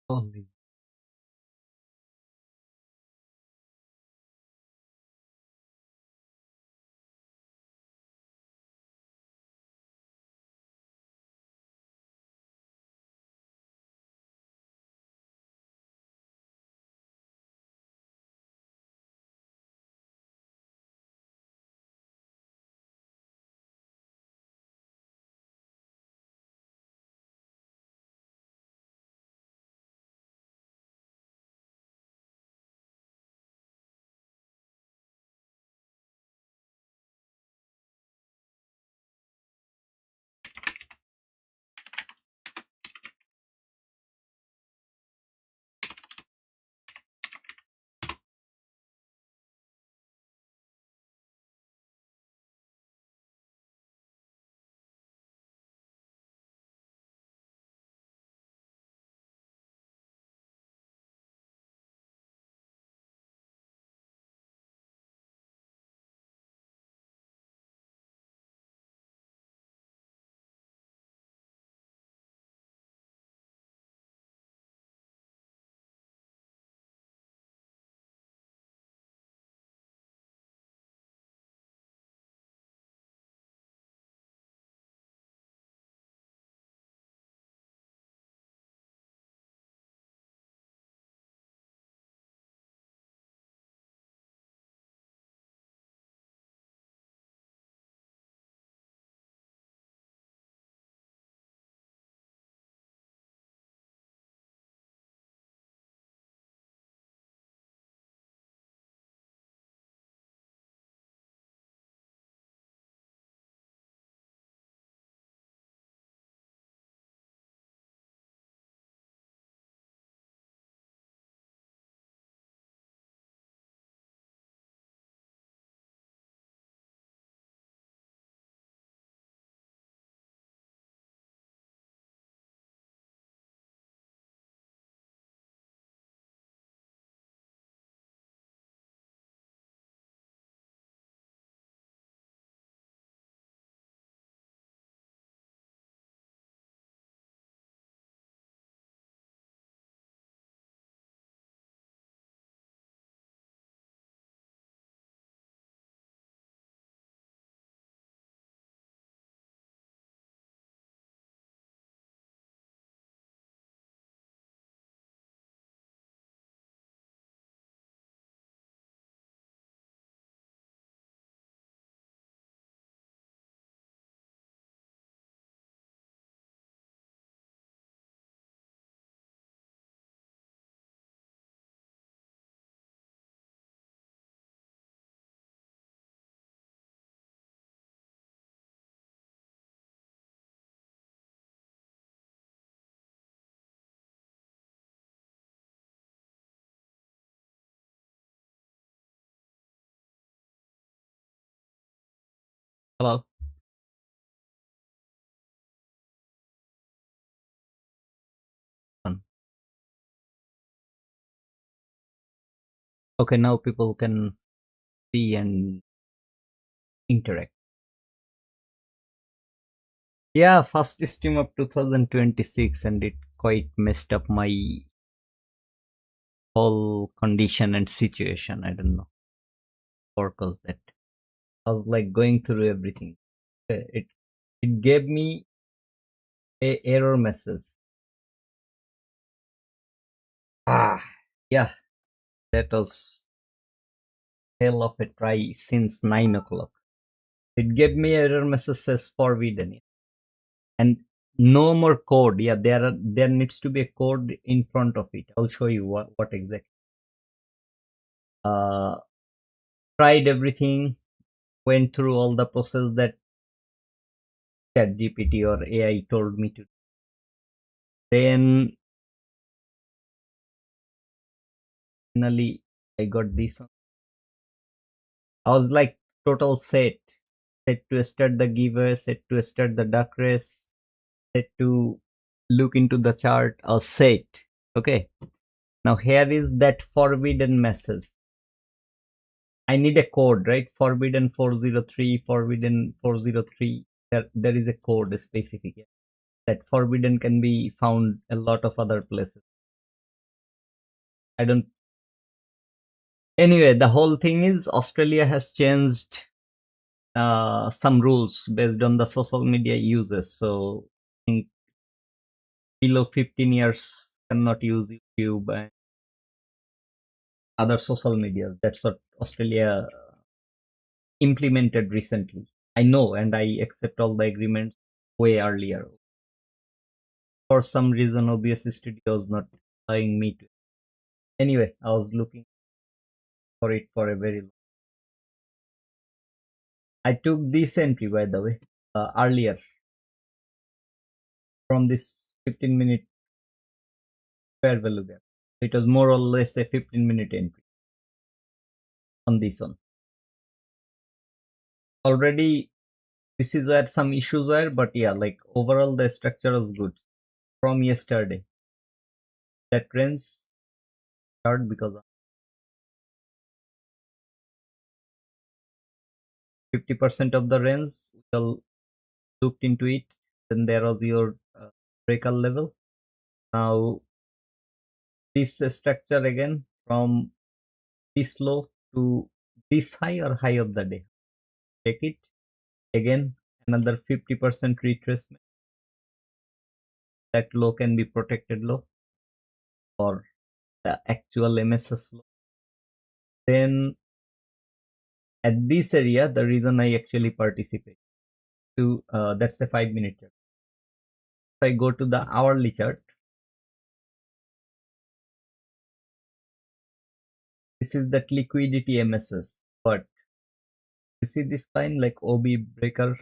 Only. Hello. Okay, now people can see and interact. Yeah, first stream of 2026, and it quite messed up my whole condition and situation. I don't know what caused that. I was like going through everything. It gave me a error message. Ah, yeah, that was hell of a try since 9 o'clock. It gave me error message says forbidden, and no more code. Yeah, there needs to be a code in front of it. I'll show you what exactly. Uh, Tried everything, went through all the process that ChatGPT or AI told me to. Then finally I got this one. I was like total set to start the giveaway, set to start the duck race, set to look into the chart, or set. Okay. Now here is that forbidden message. I need a code, right? Forbidden 403, forbidden 403. There is a code specific. That forbidden can be found a lot of other places. I don't. Anyway, the whole thing is Australia has changed some rules based on the social media uses. So I think below 15 years cannot use YouTube and other social media. That's what Australia implemented recently. I know, and I accept all the agreements way earlier. For some reason, OBS Studio was not allowing me to. Anyway, I was looking for it for a very long. I took this entry, by the way, earlier from this 15-minute fair value gap. It was more or less a 15-minute entry on this one. Already, this is where some issues were, but yeah, like overall the structure was good from yesterday. That range start because of 50% of the range we looked into it. Then there was your breakout level. Now this structure again from this low to this high or high of the day. Take it again, another 50% retracement. That low can be protected low or the actual MSS low. Then at this area, the reason I actually participate to that's the 5-minute chart. If I go to the hourly chart, this is that liquidity MSS, but you see this line like OB breaker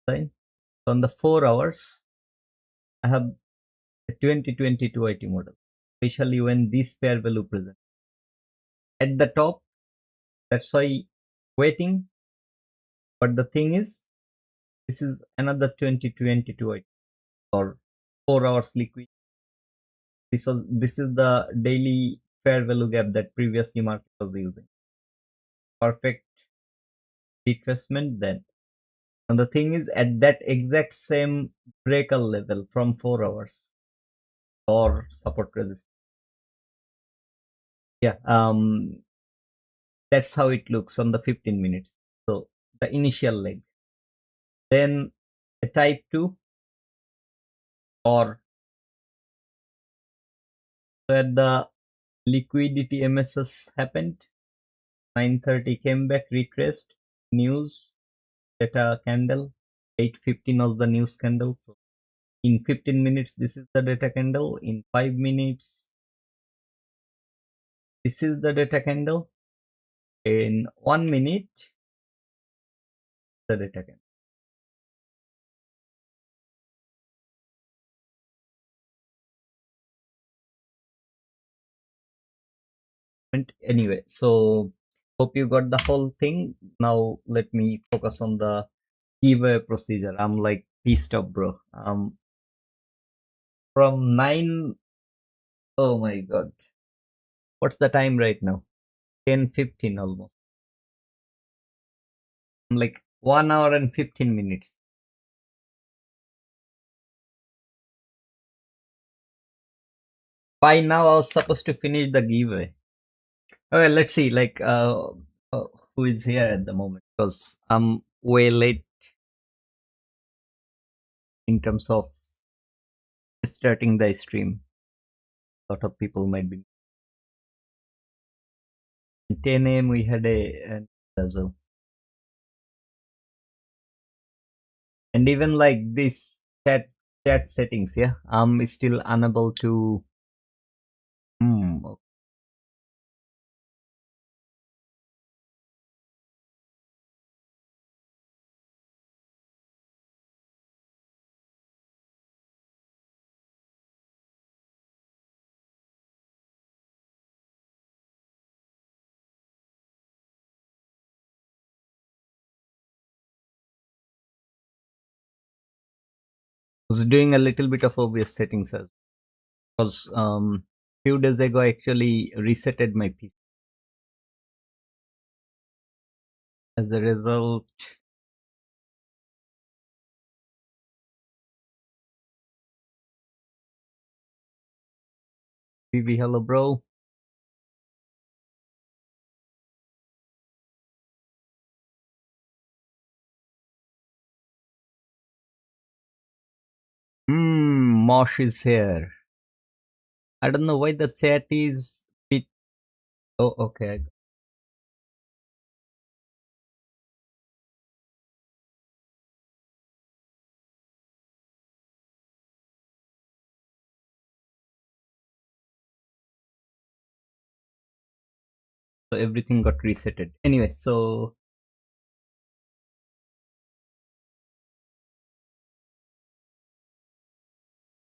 line. So on the 4 hours, I have a 2022 IT model, especially when this fair value present at the top. That's why waiting. But the thing is, this is another 2022 IT or 4 hours liquid. This is the daily fair value gap that previously market was using. Perfect retracement then. And the thing is, at that exact same breaker level from 4 hours or support resistance. Yeah, that's how it looks on the 15 minutes. So the initial leg. Then a type 2 or where the liquidity MSS happened. 9:30 came back, retraced, news, data candle. 8:15 was the news candle. So in 15 minutes, this is the data candle. In 5 minutes, this is the data candle. In 1 minute, the data candle. Anyway, so hope you got the whole thing. Now let me focus on the giveaway procedure. I'm like pissed off, bro. From 9, oh my god, what's the time right now? 10:15 almost. I'm like 1 hour and 15 minutes. By now I was supposed to finish the giveaway. Okay, let's see like who is here at the moment, because I'm way late in terms of starting the stream. A lot of people might be. 10 a.m. we had an as well. And even like this chat settings, yeah, I'm still unable to. Was doing a little bit of obvious settings as because few days ago I actually resetted my PC. As a result, BB, hello bro. Mosh is here. I don't know why the chat is bit. Oh, okay. So everything got resetted. Anyway, so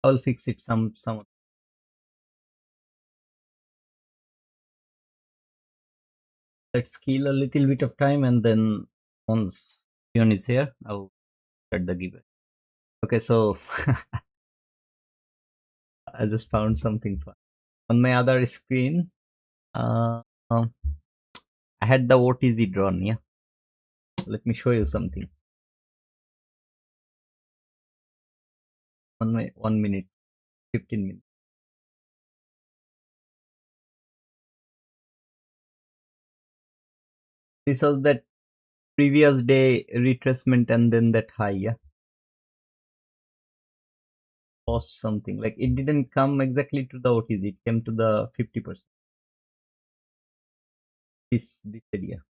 I'll fix it some. Let's kill a little bit of time, and then once Leon is here, I'll start the giveaway. Okay, so I just found something fun on my other screen. Uh, um, I had the OTZ drawn. Yeah, let me show you something. On my 1 minute, 15 minutes. This was that previous day retracement and then that high. Yeah, lost something. Like it didn't come exactly to the OTZ. It came to the 50%. This area,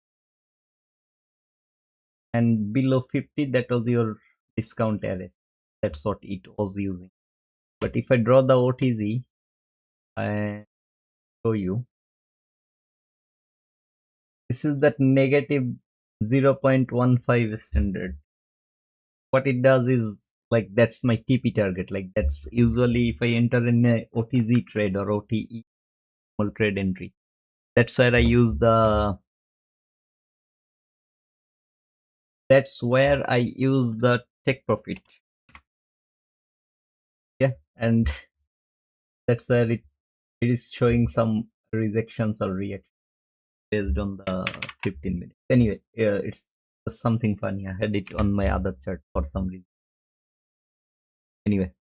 and below 50, that was your discount area. That's what it was using. But if I draw the OTZ, I show you. This is that negative 0.15 standard. What it does is, like, that's my TP target. Like, that's usually if I enter in a OTZ trade or OTE small trade entry. That's where I use the. That's where I use the take profit. Yeah, and that's where it is showing some rejections or reactions based on the 15 minutes. Anyway, it's something funny. I had it on my other chart for some reason. Anyway,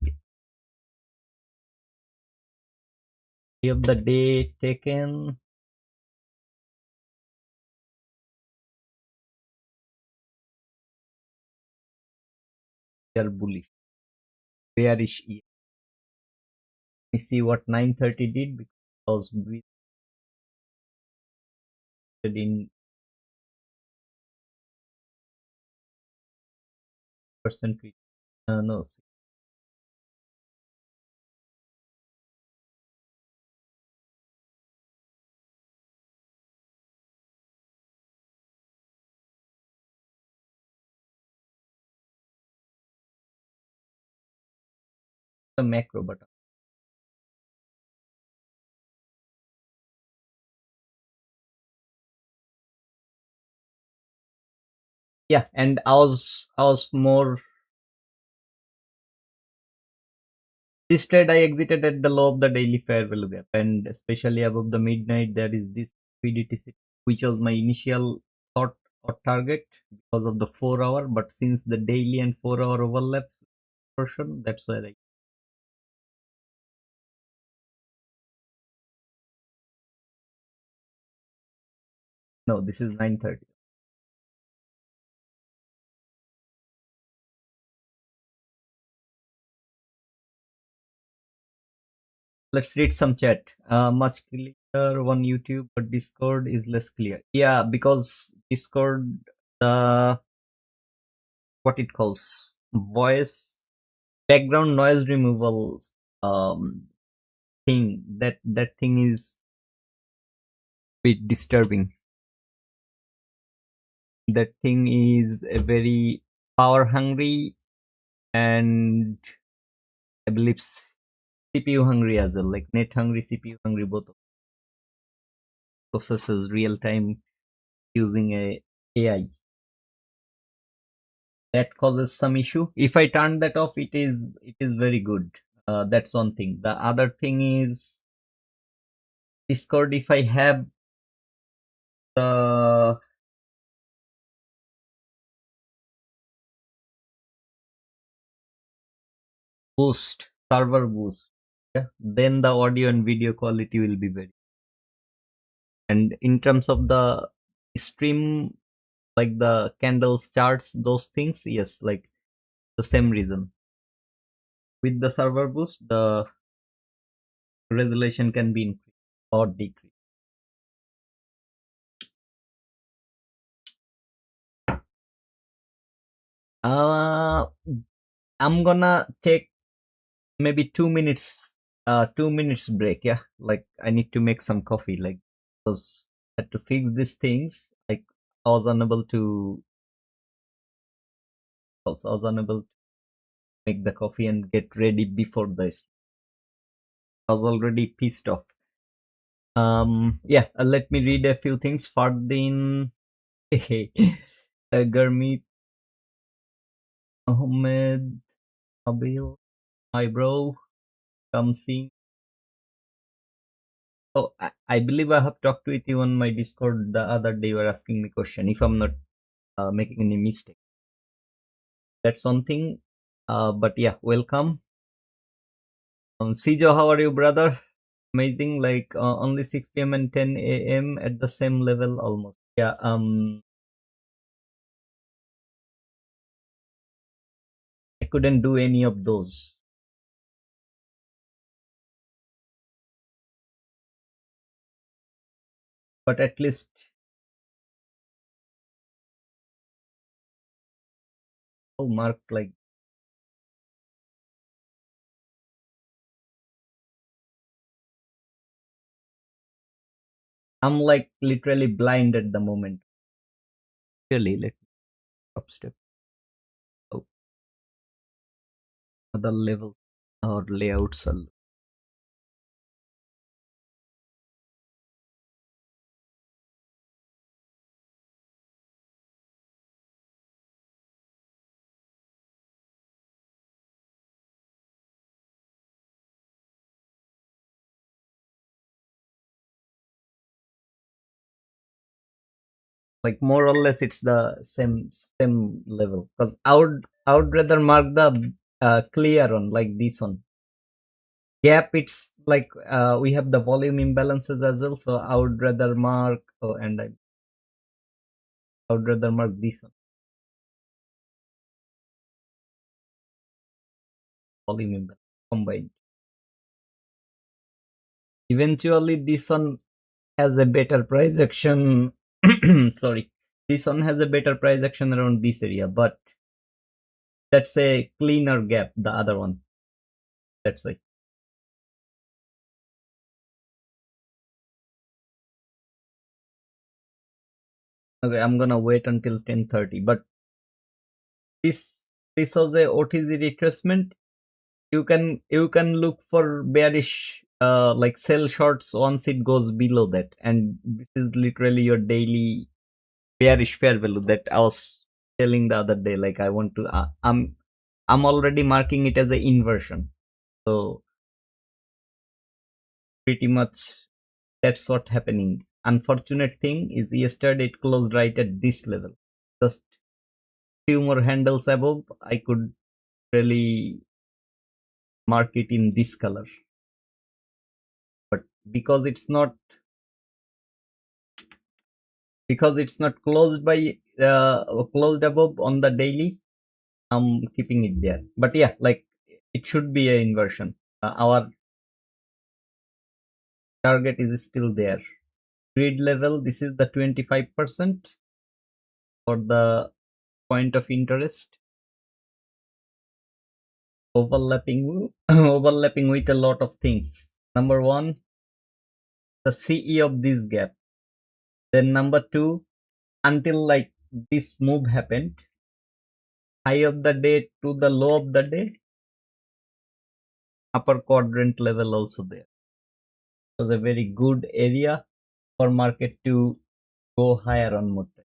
of the day taken. We are bullish. Bearish. Let me see what 930 did, because we did in percent. No, the macro button. Yeah, and I was more. This trade I exited at the low of the daily fair value gap, and especially above the midnight, there is this liquidity, which was my initial thought or target because of the 4 hour. But since the daily and 4 hour overlaps portion, that's where I. No, this is 930. Let's read some chat. Much clearer on YouTube, but Discord is less clear. Yeah, because Discord, the what it calls voice background noise removal um thing, that thing is a bit disturbing. That thing is a very power hungry, and I believe CPU hungry as well, like net hungry, CPU hungry, both processes real time using a AI. That causes some issue. If I turn that off, it is very good. That's one thing. The other thing is Discord. If I have the boost, server boost, yeah, then the audio and video quality will be very. And in terms of the stream, like the candles charts, those things, yes, like the same reason. with the server boost, the resolution can be increased or decreased. Uh, I'm gonna take maybe 2 minutes, 2 minutes break. Yeah, like I need to make some coffee. Like, because I had to fix these things. Like, I was unable to. Also, I was unable to make the coffee and get ready before this. I was already pissed off. Yeah, let me read a few things. Fardin, Gurmeet, Ahmed, Abil, my bro, Kamsi. Oh, I believe I have talked with you on my Discord the other day. You were asking me question if I'm not making any mistake. That's something. But yeah, welcome. Sijo, how are you, brother? Amazing. Like only 6 p.m. and 10 a.m. at the same level almost. Yeah. I couldn't do any of those. But at least mark like I'm like literally blind at the moment. Really, let me up step. Oh, other levels or layouts are like more or less it's the same level. Because I would rather mark the clear one like this one. Gap, it's like we have the volume imbalances as well, so I would rather mark and I would rather mark this one, volume imbalance combined. Eventually this one has a better price action. Sorry, this one has a better price action around this area, but that's a cleaner gap, the other one. That's why. Okay, I'm gonna wait until 10:30, but this this was the OTC retracement. You can look for bearish like sell shorts once it goes below that, and this is literally your daily bearish fair value that I was telling the other day. Like I want to, I'm already marking it as an inversion, so pretty much that's what happening. Unfortunate thing is yesterday it closed right at this level. Just few more handles above, I could really mark it in this color, but because it's not closed by closed above on the daily, I'm keeping it there. But yeah, like it should be a inversion. Our target is still there. Grid level, this is the 25% for the point of interest, overlapping overlapping with a lot of things. Number one, the CE of this gap. Then number two, until like this move happened, high of the day to the low of the day, upper quadrant level also there. It was a very good area for market to go higher on more time.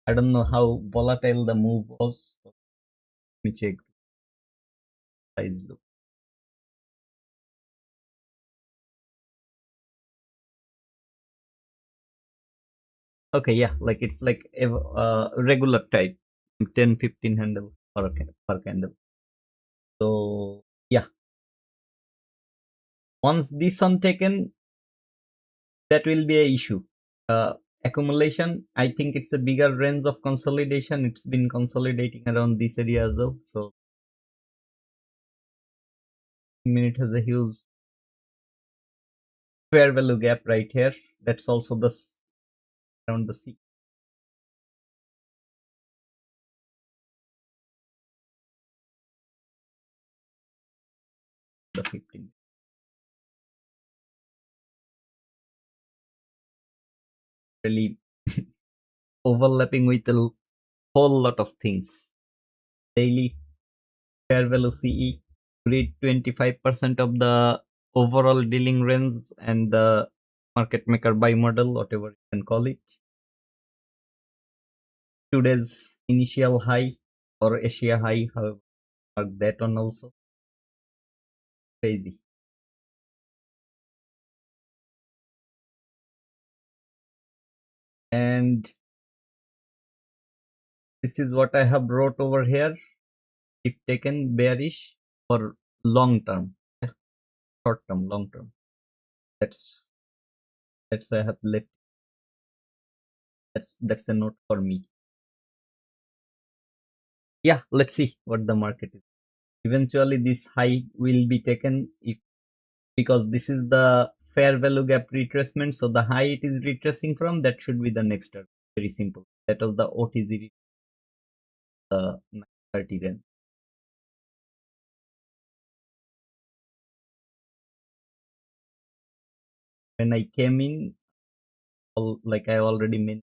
I don't know how volatile the move was. Let me check size look. Okay, yeah, like it's like a regular type, 10-15 handle per candle. So yeah, once this one taken, that will be a issue. Uh, Accumulation, I think it's a bigger range of consolidation. It's been consolidating around this area as well. So minute has a huge fair value gap right here. That's also the around the C. The 15. Really overlapping with a whole lot of things. Daily fair value CE read 25% of the overall dealing range and the market maker buy model, whatever you can call it. Today's initial high or Asia high, however, mark that one also. Crazy. And this is what I have wrote over here. If taken bearish or long term, short term, long term. That's I have left. That's a note for me. Yeah, let's see what the market is. Eventually, this high will be taken if because this is the fair value gap retracement. So the high it is retracing from, that should be the next target. Very simple. That was the OTZ 930 then. When I came in, like I already mentioned,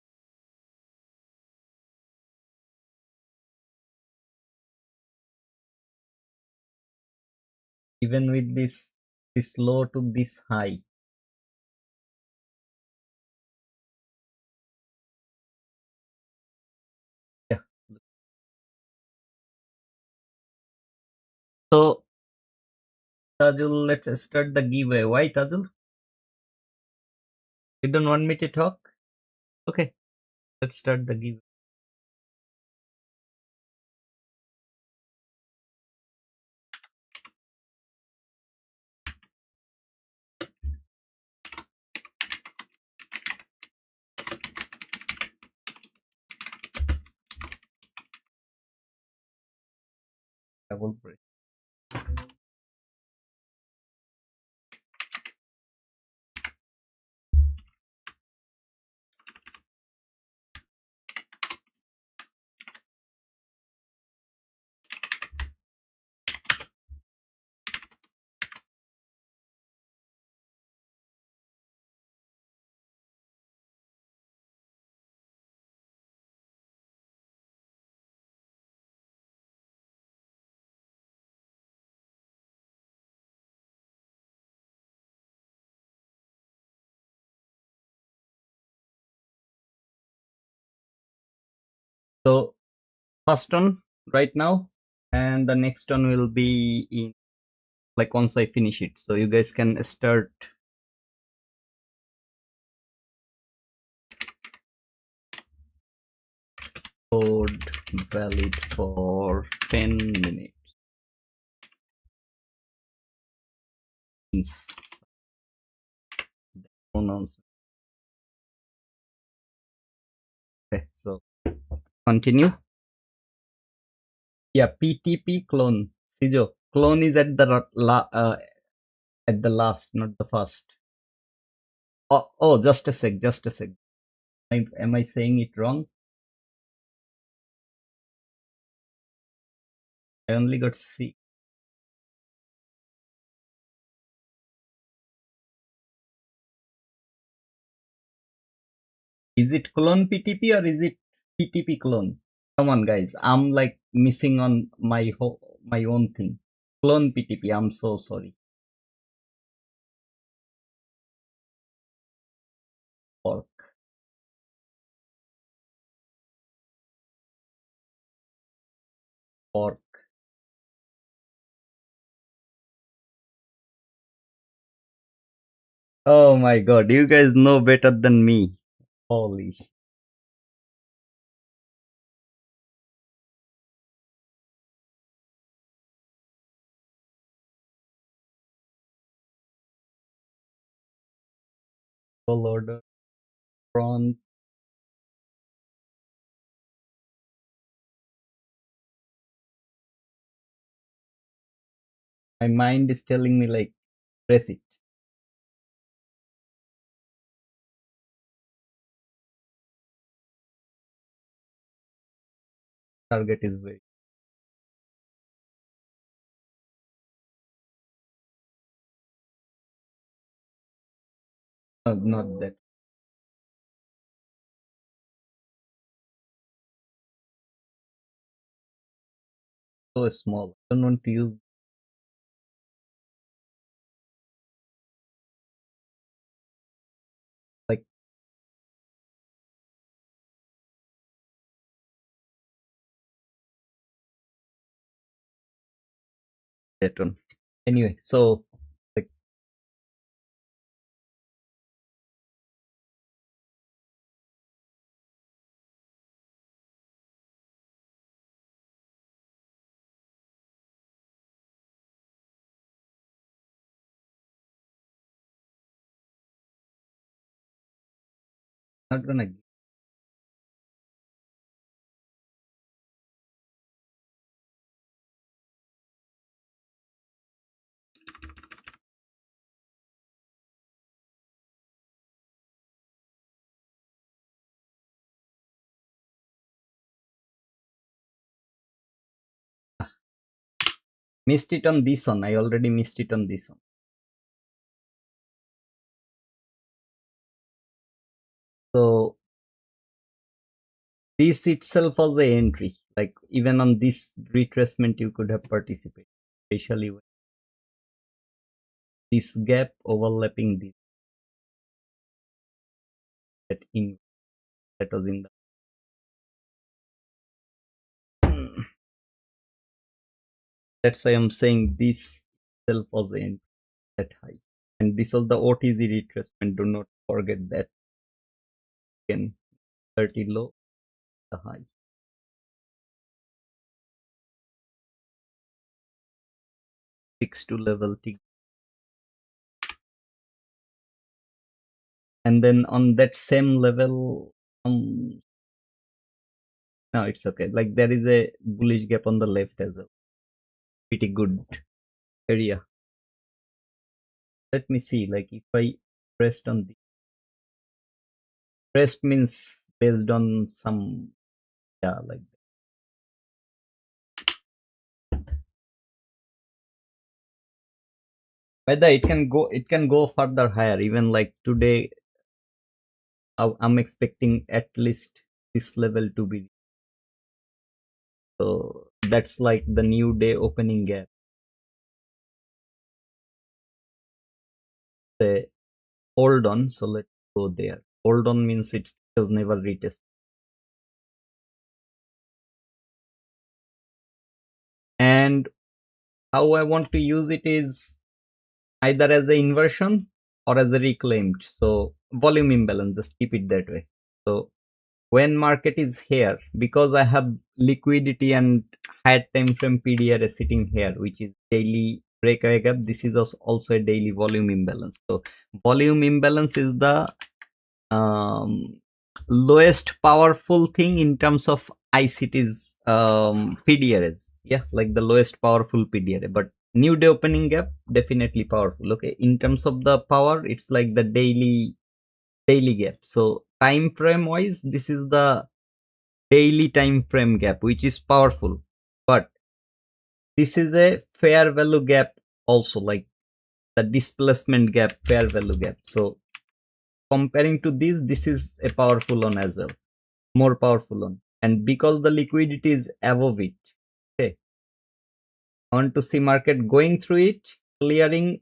even with this low to this high, yeah. So Tajul, let's start the giveaway. Why, Tajul? You don't want me to talk? Okay, let's start the giveaway. Double press. So first one right now, and the next one will be in like once I finish it. So you guys can start. Code valid for 10 minutes. Announcement. Okay, so continue. Yeah, PTP clone. Sijo, clone is at the last, not the first. Oh, just a sec, just a sec. Am I saying it wrong? I only got C. Is it clone PTP or is it PTP clone? Come on, guys. I'm like missing on my own thing. Clone PTP. I'm so sorry. Fork. Fork. Oh my god, you guys know better than me. Holy sh. Full order. Front. My mind is telling me like press it. Target is very not that so small. I don't want to use like that one. Anyway, so like not gonna missed it on this one. I already missed it on this one. So this itself was the entry. Like even on this retracement, you could have participated, especially with this gap overlapping this that in that was in the. That's why I'm saying this itself was the entry that high, and this was the OTZ retracement. Do not forget that. Again, 30 low, the high. 6 to level T. And then on that same level, no, it's okay. Like there is a bullish gap on the left as well. Pretty good area. Let me see. Like if I pressed on the pressed means based on some, yeah, like whether it can go further higher. Even like today, I'm expecting at least this level to be. So that's like the new day opening gap. Say hold on. So let's go there. Hold on means it was never retested. And how I want to use it is either as a inversion or as a reclaimed. So volume imbalance, just keep it that way. So when market is here, because I have liquidity and higher time frame PDRA sitting here, which is daily breakaway gap, this is also a daily volume imbalance. So volume imbalance is the lowest powerful thing in terms of ICT's PDRAs. Yeah, like the lowest powerful PDRA. But new day opening gap definitely powerful. Okay, in terms of the power, it's like the daily gap. So time frame wise, this is the daily time frame gap, which is powerful. But this is a fair value gap also, like the displacement gap, fair value gap. So comparing to this is a powerful one as well, more powerful one. And because the liquidity is above it, okay, I want to see market going through it, clearing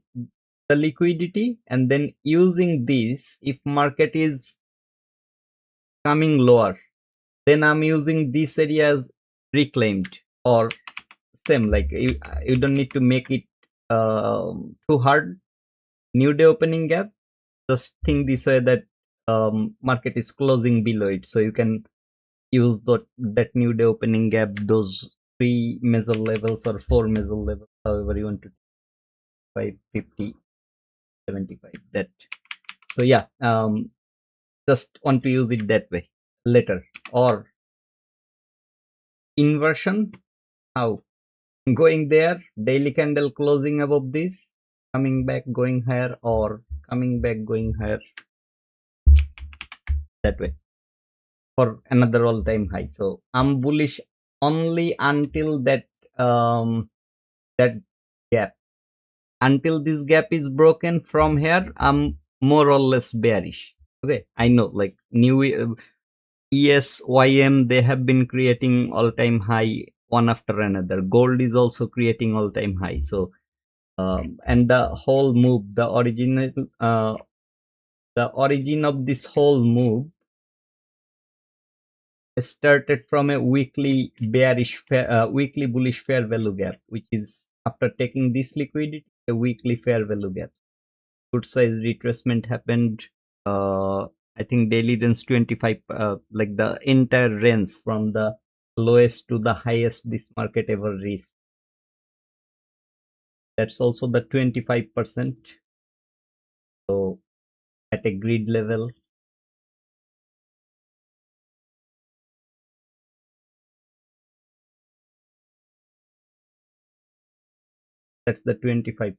the liquidity, and then using this. If market is coming lower, then I'm using this area as reclaimed, or same, like you don't need to make it too hard. New day opening gap, just think this way that market is closing below it, so you can use that new day opening gap, those 3 major levels or 4 major levels, however you want to, 550, 75, that. So yeah, just want to use it that way later. Or inversion, how going there, daily candle closing above this, coming back going higher, or coming back going higher, that way for another all-time high. So I'm bullish only until that gap. Until this gap is broken from here, I'm more or less bearish. Okay, I know, like new ESYM, they have been creating all-time high one after another. Gold is also creating all-time high. So and the whole move, the origin of this whole move started from a weekly weekly bullish fair value gap, which is after taking this liquidity, a weekly fair value gap. Good size retracement happened. I think daily range 25, like the entire range from the lowest to the highest this market ever reached. That's also the 25%. So at a grid level, that's the 25%.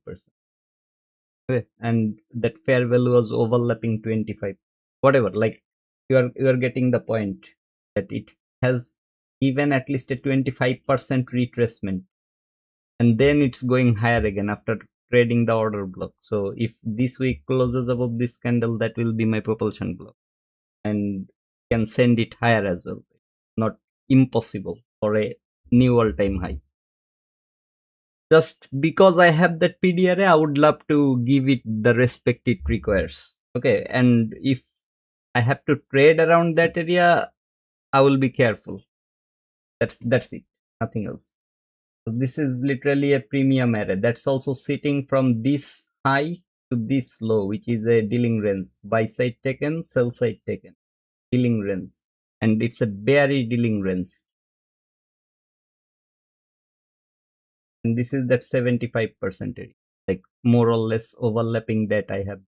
Okay. And that fair value was overlapping 25, whatever, like you are getting the point, that it has even at least a 25% retracement, and then it's going higher again after trading the order block. So if this week closes above this candle, that will be my propulsion block, and can send it higher as well. Not impossible for a new all-time high. Just because I have that PDRA, I would love to give it the respect it requires. Okay, and if I have to trade around that area, I will be careful. That's it. Nothing else. This is literally a premium area. That's also sitting from this high to this low, which is a dealing range. Buy side taken, sell side taken. Dealing range. And it's a bearish dealing range. And this is that 75% area. Like more or less overlapping that I have.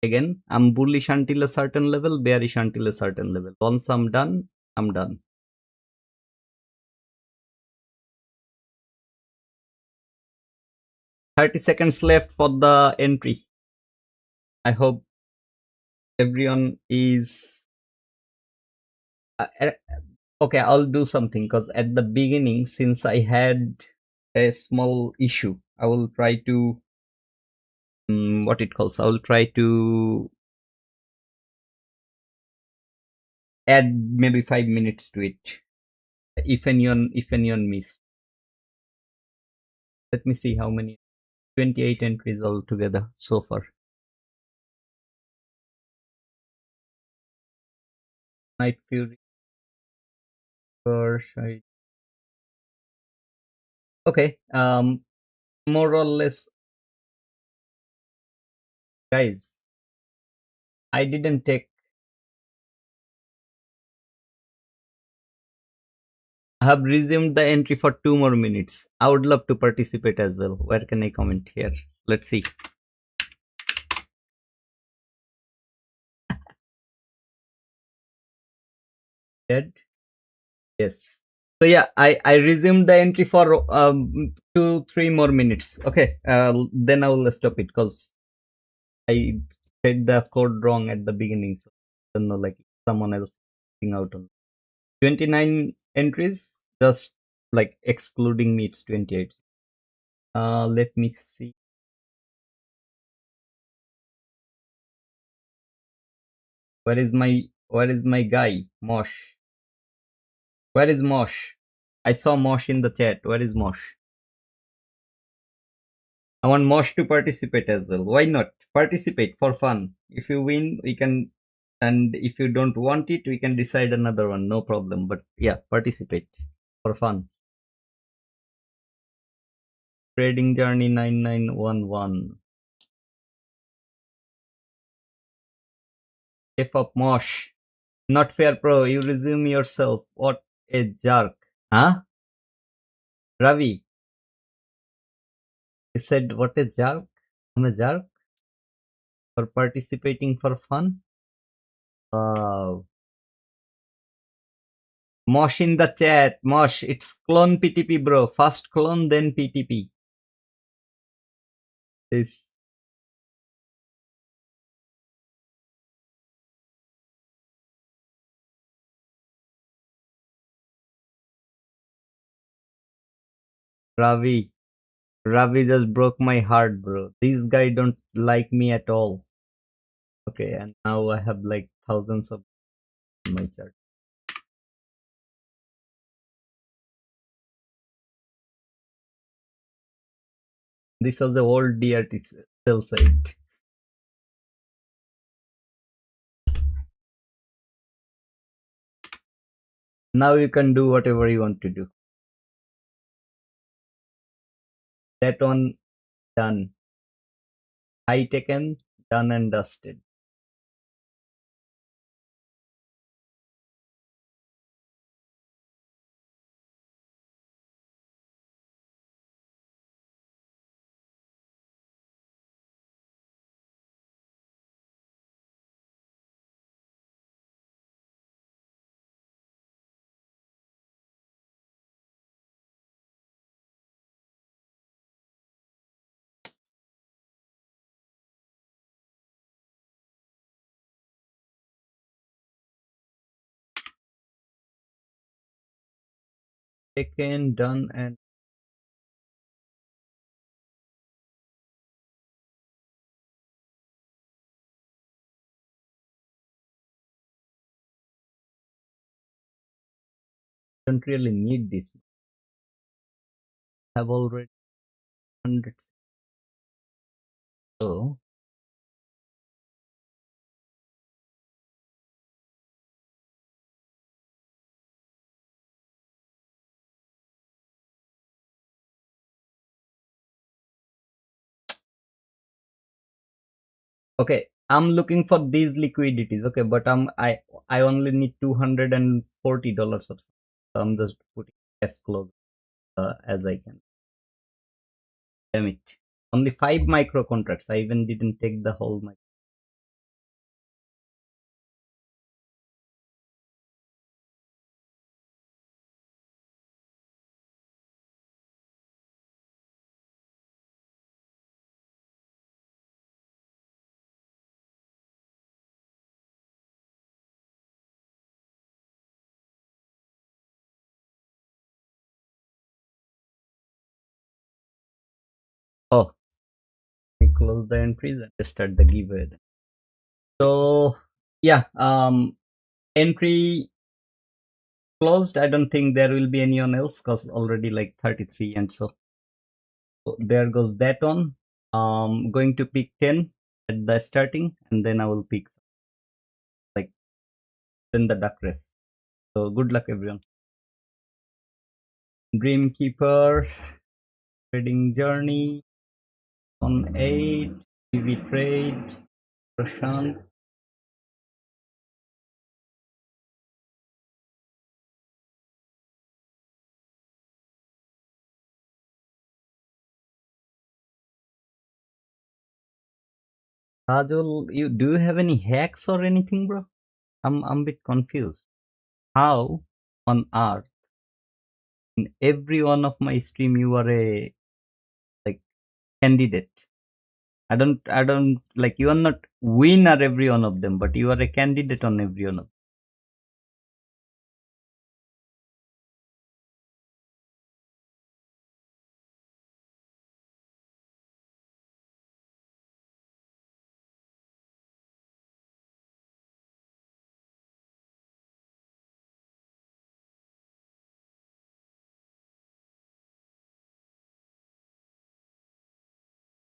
Again, I'm bullish until a certain level, bearish until a certain level. Once I'm done, I'm done. 30 seconds left for the entry. I hope everyone is okay. I'll do something, because at the beginning, since I had a small issue, I will try to what it calls. I will try to add maybe 5 minutes to it. If anyone missed, let me see how many. 28 entries altogether so far. Night Fury. Okay. More or less, guys. I didn't take. I have resumed the entry for 2 more minutes. I would love to participate as well. Where can I comment here? Let's see. Dead. Yes. So yeah, I resumed the entry for 2-3 more minutes. Okay. Then I will stop it, because I said the code wrong at the beginning. So I don't know, like someone else missing out on 29 entries. Just like excluding me, it's 28. Let me see. Where is my guy? Mosh. Where is Mosh? I saw Mosh in the chat. Where is Mosh? I want Mosh to participate as well. Why not? Participate for fun. If you win, we can, and if you don't want it, we can decide another one. No problem. But yeah, participate for fun. Trading Journey 9911. F up Mosh. Not fair, pro. You resume yourself. What a jerk. Huh? Ravi. He said, what a jerk. I'm a jerk for participating for fun. Wow. Mosh in the chat. Mosh, it's clone PTP, bro. First clone, then PTP. This Ravi. Ravi just broke my heart, bro. This guy don't like me at all. Okay, and now I have like thousands of in my chart. This was the old DRT sell side. Now you can do whatever you want to do. That one done. High taken, done and dusted. Taken, done, and don't really need this. I have already hundreds. So okay, I'm looking for these liquidities. Okay, but I only need $240 of. So I'm just putting as close as I can. Damn it! Only 5 micro contracts. I even didn't take the whole micro. Oh, we close the entries and start the giveaway. Then. So yeah, entry closed. I don't think there will be anyone else because already like 33, and so there goes that one. Going to pick 10 at the starting, and then I will pick like then the duck race. So good luck everyone. Dreamkeeper, trading journey on 8, PV trade, Prashant. Rajul, you do you have any hacks or anything, bro? I'm a bit confused. How on earth in every one of my stream you are a like candidate? I don't like you are not winner every one of them, but you are a candidate on every one of them.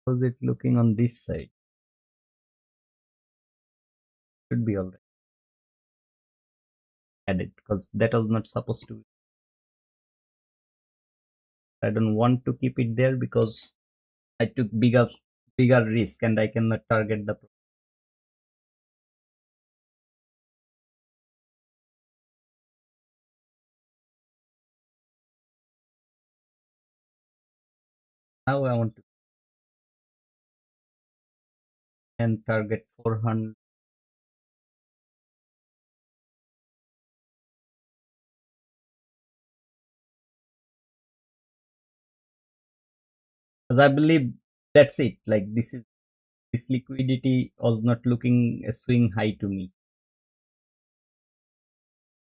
How's it looking on this side? Should be already added because that was not supposed to. I don't want to keep it there because I took bigger risk and I cannot target the. Now I want to and target 400. Because I believe that's it. Like this liquidity was not looking a swing high to me.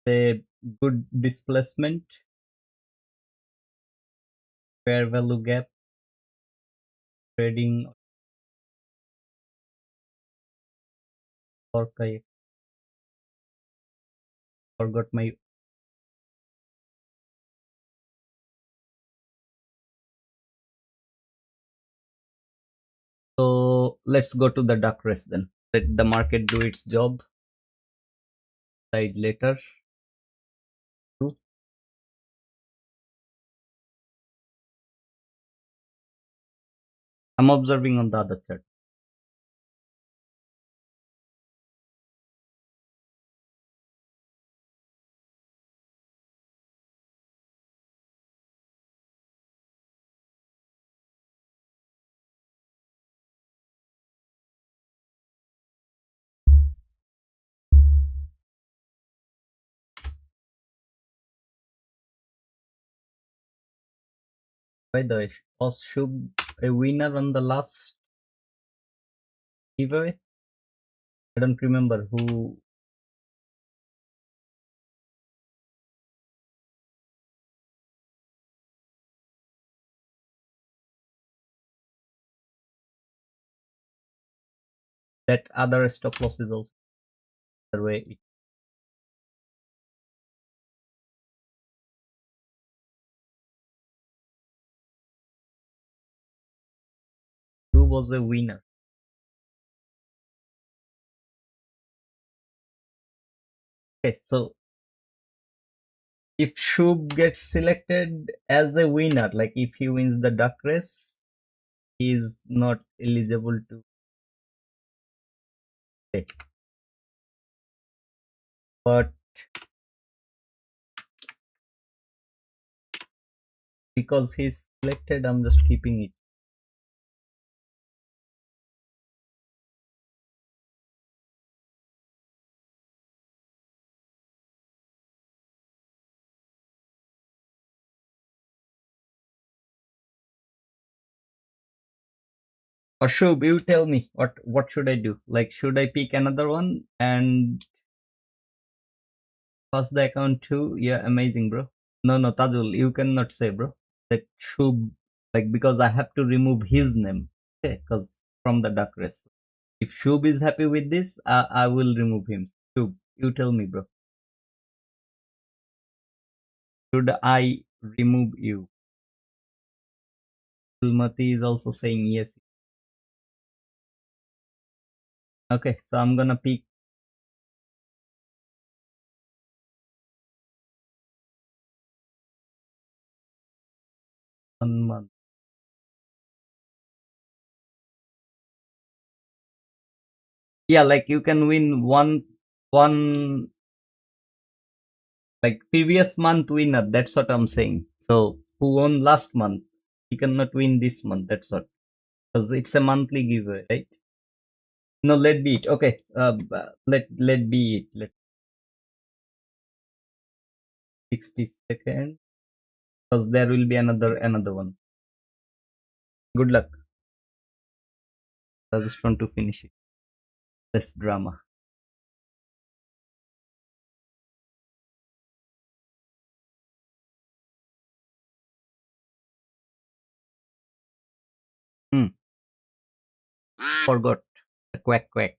A good displacement, fair value gap, trading or I forgot my. So let's go to the duck race then. Let the market do its job. Side later. Two. I'm observing on the other chart. By the way, was Shub a winner on the last giveaway? I don't remember who. That other stop loss is also the way. Who was a winner? Okay, so if Shub gets selected as a winner, like if he wins the duck race, he is not eligible to play. But because he's selected, I'm just keeping it. Or Shub, you tell me what should I do? Like, should I pick another one and pass the account too? Yeah, amazing, bro. No, Tajul, you cannot say, bro. That Shub, like, because I have to remove his name, okay? Because from the duck race. If Shub is happy with this, I will remove him. Shub, you tell me, bro. Should I remove you? Mati is also saying yes. Okay, so I'm gonna pick 1 month. Yeah, like you can win one like previous month winner. That's what I'm saying. So who won last month? He cannot win this month. That's what. Because it's a monthly giveaway, right? No, let be it. Okay, let be it. Let 60 seconds. Because there will be another one. Good luck. I just want to finish it. Less drama. Hmm. Forgot. Quack quack.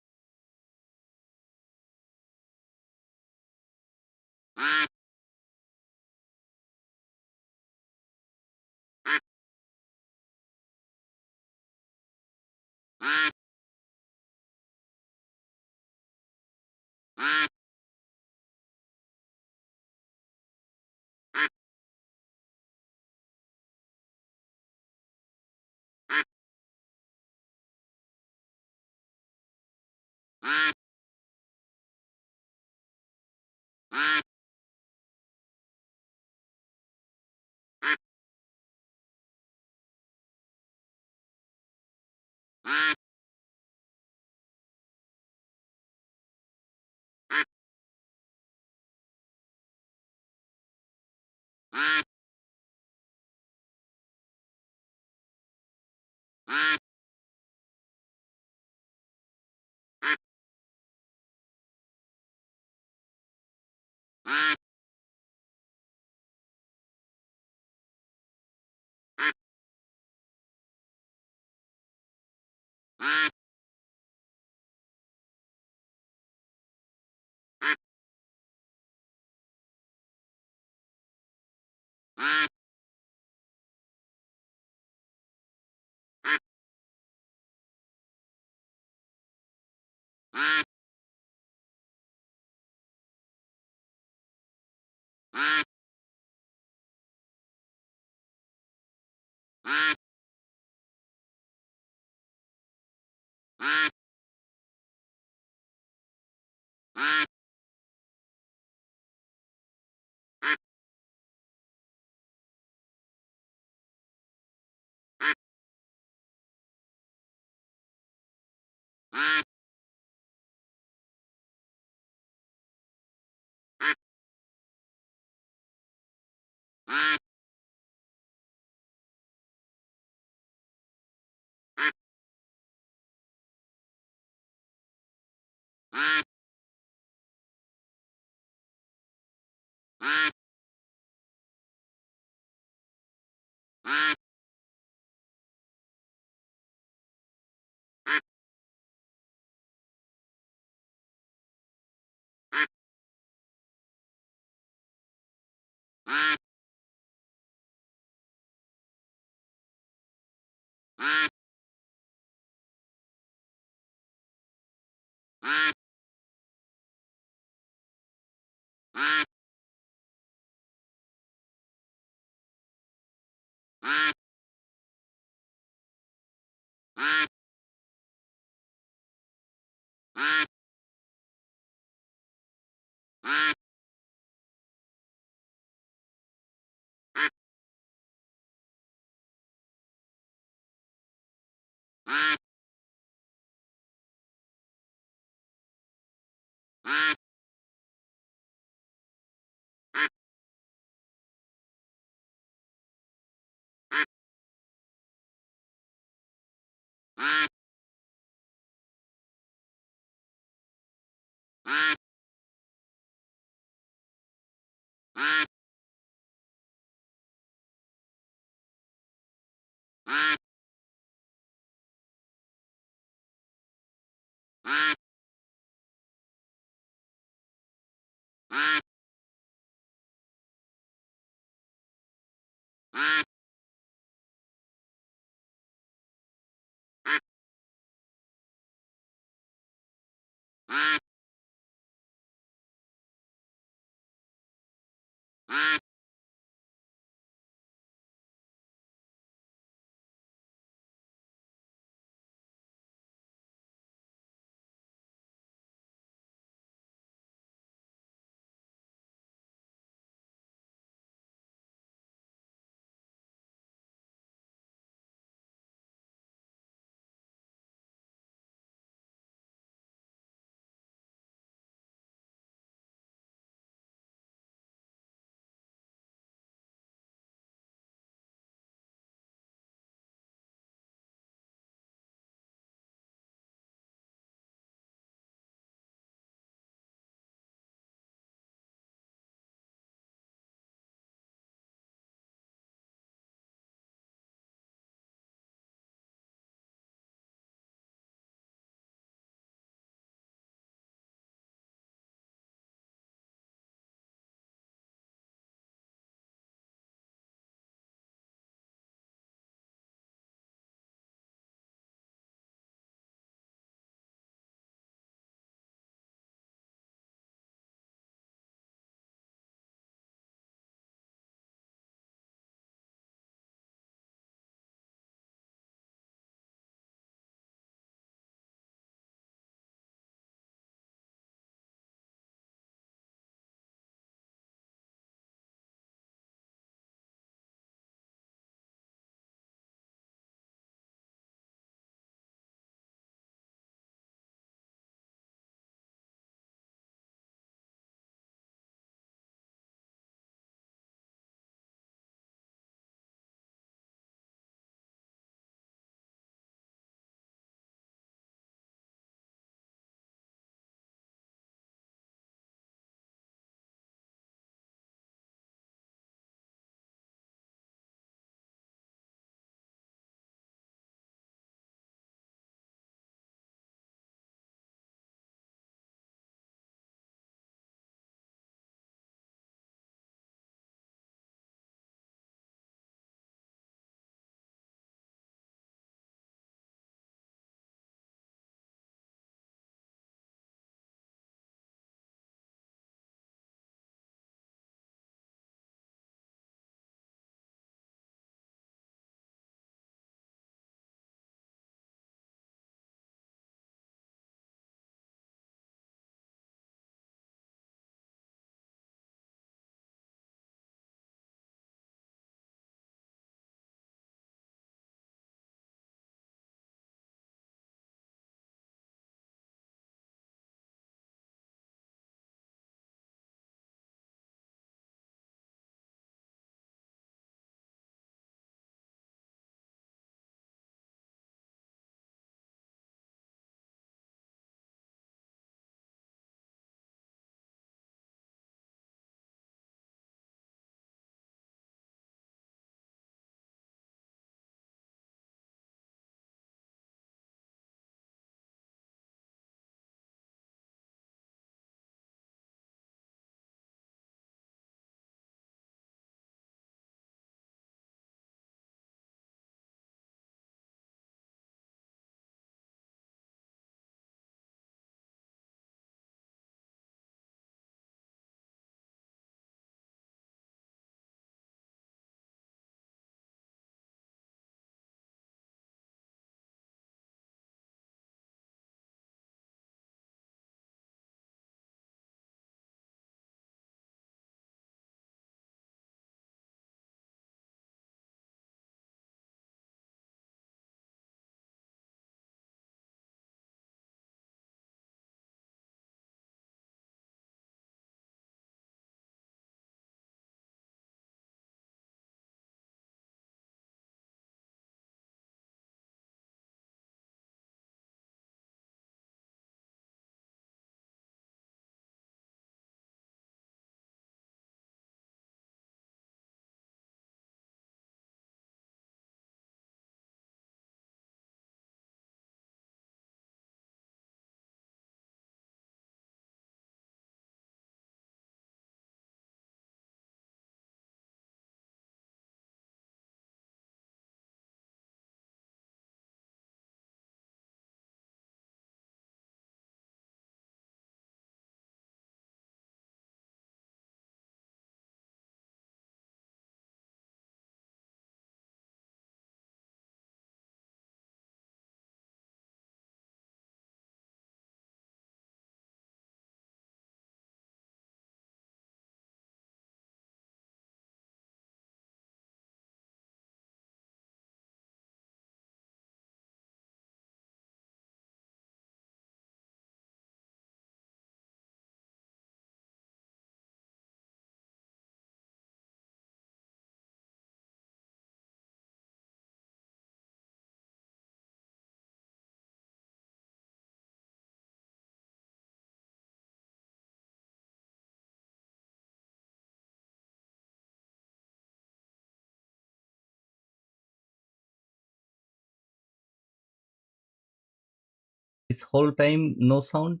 This whole time no sound?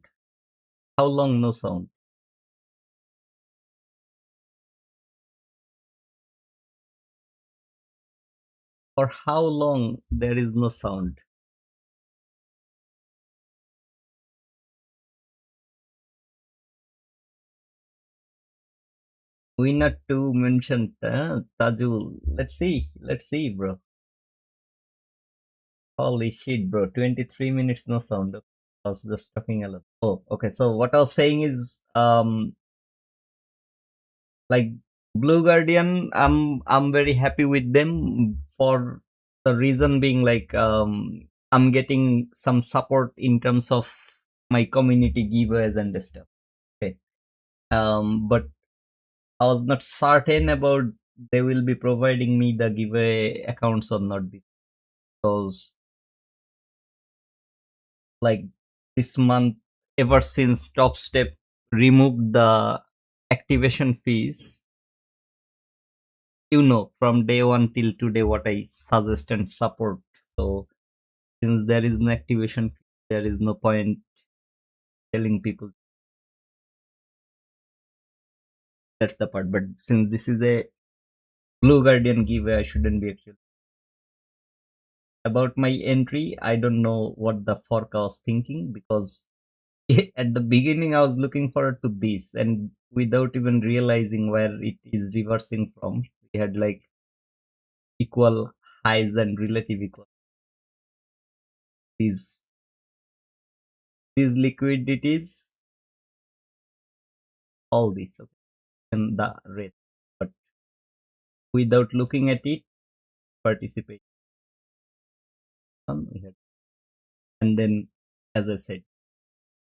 How long no sound? For how long there is no sound? We not to mention Tajul. Let's see, bro. Holy shit, bro. 23 minutes no sound. I was just talking a lot. Oh, okay. So what I was saying is, like Blue Guardian, I'm very happy with them for the reason being like, I'm getting some support in terms of my community giveaways and stuff. Okay. But I was not certain about they will be providing me the giveaway accounts or not, because like this month, ever since Top Step removed the activation fees, from day one till today what I suggest and support. So since there is no activation fee, there is no point telling people. That's the part. But since this is a Blue Guardian giveaway, I shouldn't be actually. About my entry, I don't know what the fork I was thinking, because at the beginning I was looking forward to this, and without even realizing where it is reversing from, we had like equal highs and relative equal. These liquidities, all this, okay, and the rest, but without looking at it, participate we had. And then, as I said,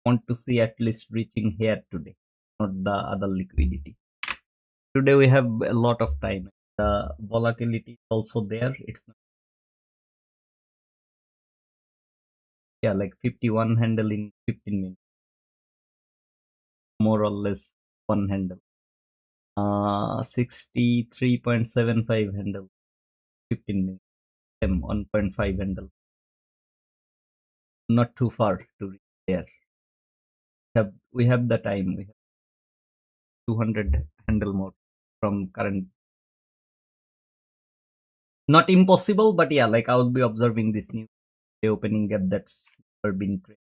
want to see at least reaching here today, not the other liquidity. Today we have a lot of time. The volatility is also there. It's not, yeah, like 51 handle in 15 minutes, more or less one handle. 63.75 handle, 15 minutes. 1.5 handle. Not too far to reach there. We have the time. We have 200 handle more from current. Not impossible, but yeah, like I will be observing this new opening gap that's never been created.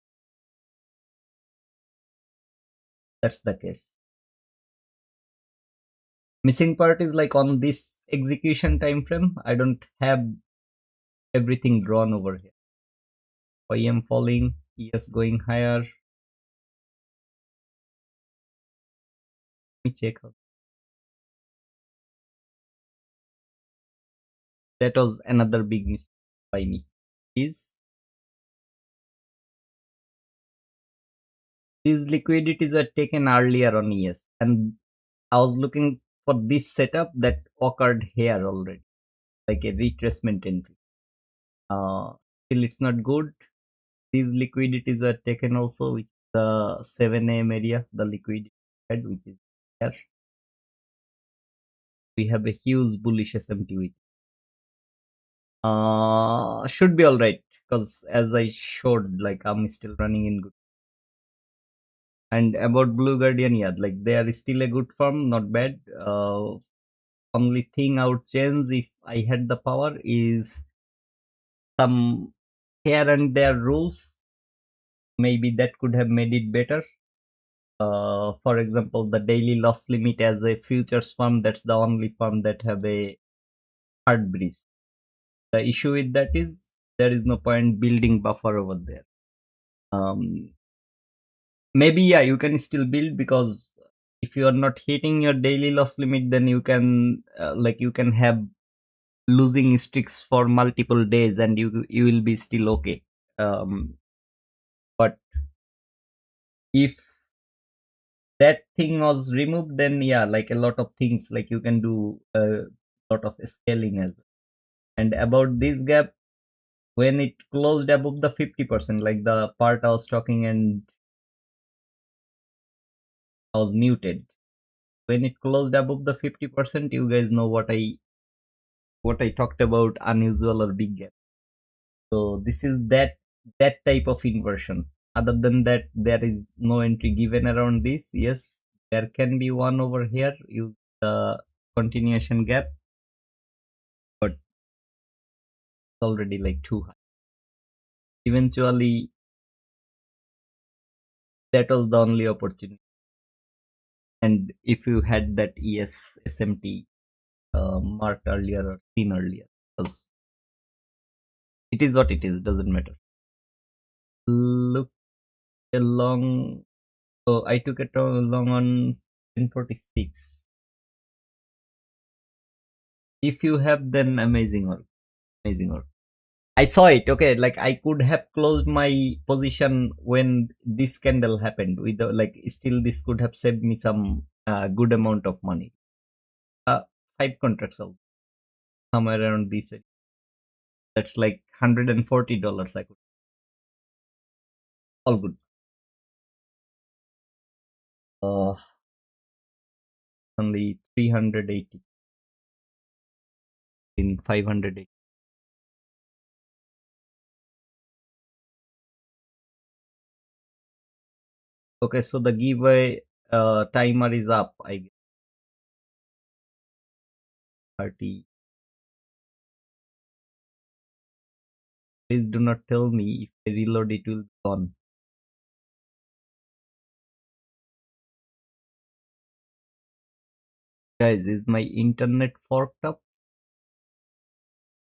That's the case. Missing part is like on this execution time frame, I don't have everything drawn over here. YM falling, ES going higher. Let me check out. That was another big mistake by me. Is these liquidities are taken earlier on ES, and I was looking for this setup that occurred here already, like a retracement entry. Still, it's not good. These liquidities are taken also, which is the 7 AM area, the liquidity head, which is here. We have a huge bullish SMT with. Should be alright, because as I showed, like I'm still running in good. And about Blue Guardian, yeah, like they are still a good firm, not bad. Only thing I would change if I had the power is some here and there rules. Maybe that could have made it better. For example, the daily loss limit as a futures firm, that's the only firm that have a hard bridge. The issue with that is there is no point building buffer over there. Maybe yeah, you can still build, because if you are not hitting your daily loss limit, then you can you can have losing streaks for multiple days, and you will be still okay. But if that thing was removed, then yeah, like a lot of things, like you can do a lot of scaling as well. And about this gap, when it closed above the 50%, like the part I was talking and I was muted, when it closed above the 50%, you guys know what I talked about, unusual or big gap. So this is that type of inversion. Other than that, there is no entry given around this. Yes, there can be one over here. Use the continuation gap, but it's already like too high. Eventually, that was the only opportunity. And if you had that ES SMT marked earlier or seen earlier, because it is what it is, doesn't matter. Look along. So I took it along on 1046. If you have, then amazing or amazing or I saw it. Okay, like I could have closed my position when this candle happened. With the, like still this could have saved me some good amount of money. Uh, 5 contracts out somewhere around this. That's like $140. I could all good. Uh, Only 380 in 580. Okay, so the giveaway timer is up. I guess 30. Please do not tell me if I reload it will be gone. Guys, is my internet forked up?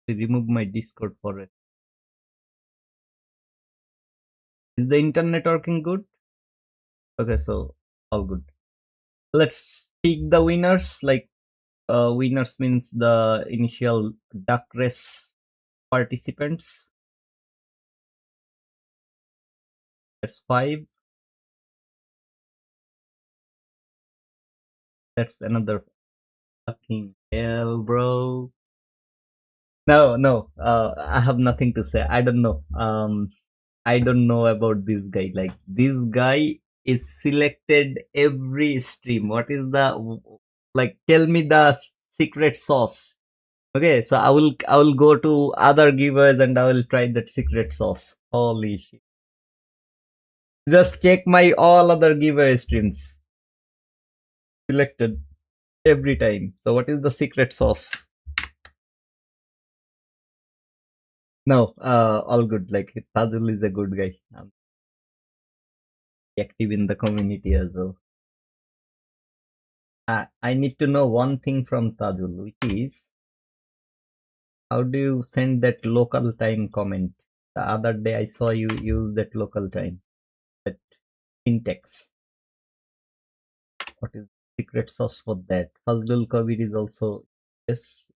I remove my Discord for it. Is the internet working good? Okay, so all good. Let's pick the winners. Like winners means the initial duck race participants. That's 5. That's another fucking hell, bro. No, no. I have nothing to say. I don't know. I don't know about this guy. Like this guy is selected every stream. What is the like? Tell me the secret sauce. Okay, so I will go to other givers and I will try that secret sauce. Holy shit! Just check my all other giveaway streams. Selected every time. So what is the secret sauce? No, all good. Like Tadul is a good guy. Active in the community as well. I need to know one thing from Tajul, which is how do you send that local time comment? The other day I saw you use that local time, that syntax. What is the secret sauce for that? Fazlul Kabir is also yes.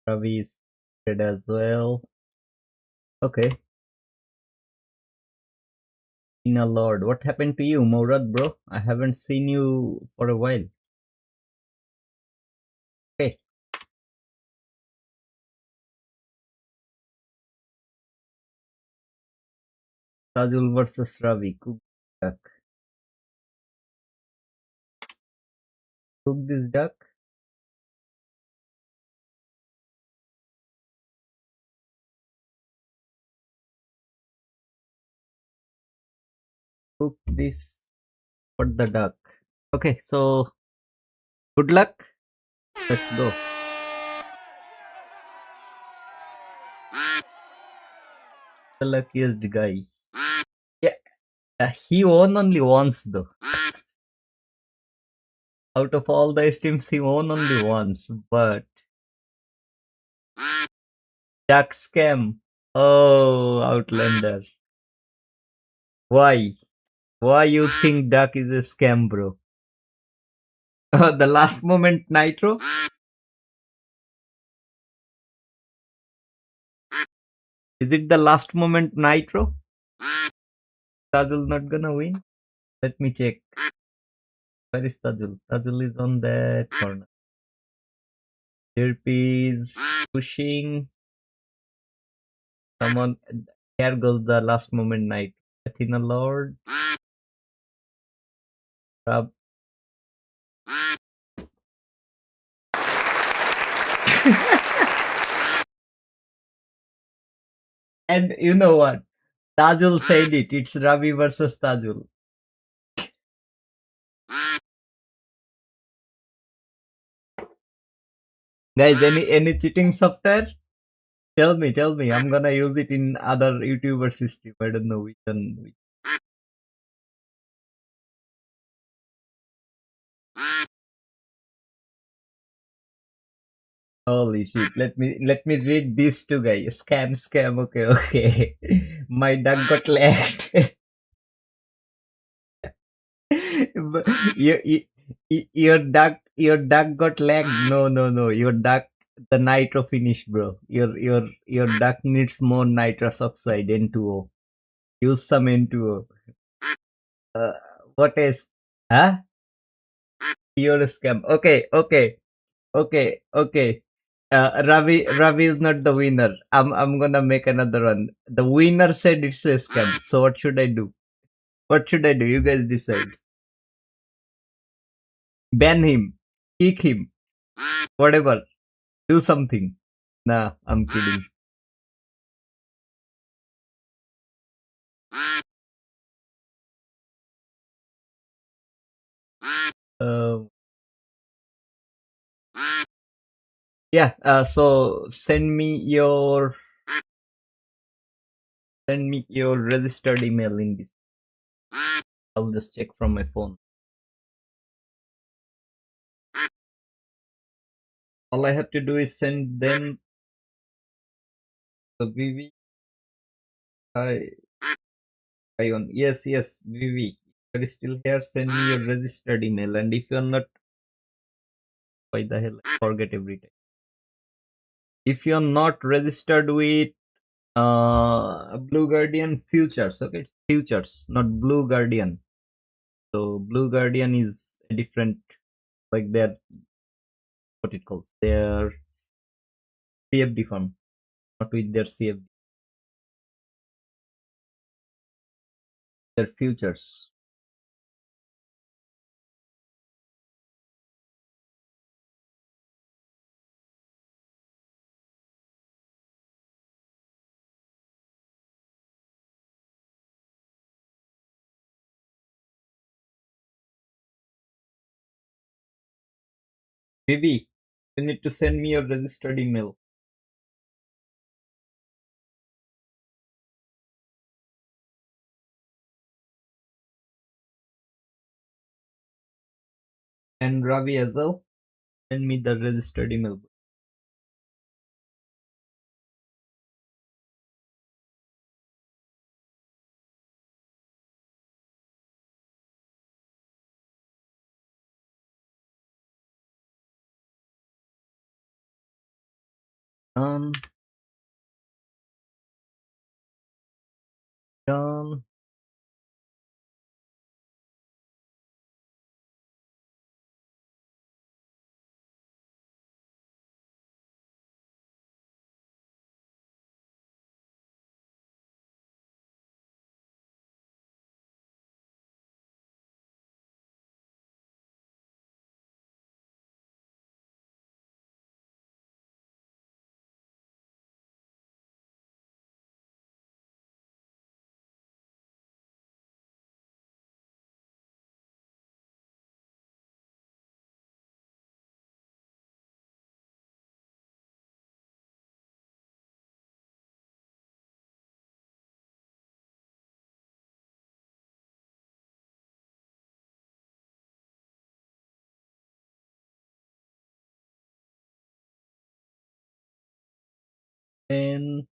Ravi is dead as well. Okay. Ina Lord, what happened to you, Murad, bro? I haven't seen you for a while. Okay. Tajul versus Ravi. Cook duck. Cook this duck. Cook this for the duck. Okay, so good luck. Let's go. The luckiest guy. Yeah, he won only once though. Out of all the streams, he won only once. But duck scam. Oh, Outlander. Why? Why you think duck is a scam, bro? The last moment nitro. Is it the last moment nitro? Tajul not gonna win. Let me check. Where is Tajul? Tajul is on that corner. Chirpy is pushing. Someone. Here goes the last moment night. Athena Lord. Rab. And you know what? Tajul said it. It's Ravi versus Tajul. Guys, any cheating software? Tell me. I'm gonna use it in other YouTubers' stream. I don't know which one. Holy shit! Let me read this too, guys. Scam. Okay. My duck got lagged. But your duck got lagged. No. Your duck the nitro finish, bro. Your duck needs more nitrous oxide N2O. Use some N2O. Uh, what is? Huh? Pure scam. Okay. Ravi is not the winner. I'm gonna make another one. The winner said it's a scam. So what should I do? What should I do? You guys decide. Ban him, kick him, whatever. Do something. Nah, I'm kidding. Uh, yeah. So send me your registered email in this. I'll just check from my phone. All I have to do is send them the VV. I on. Yes, VV. You're still here. Send me your registered email. And if you're not, why the hell I forget every time. If you're not registered with BlueGuardian Futures, okay, it's Futures, not BlueGuardian. So BlueGuardian is a different, like their what it calls their CFD fund, not with their CFD, their futures. Maybe you need to send me your registered email. And Ravi as well. Send me the registered email. Done. Done. And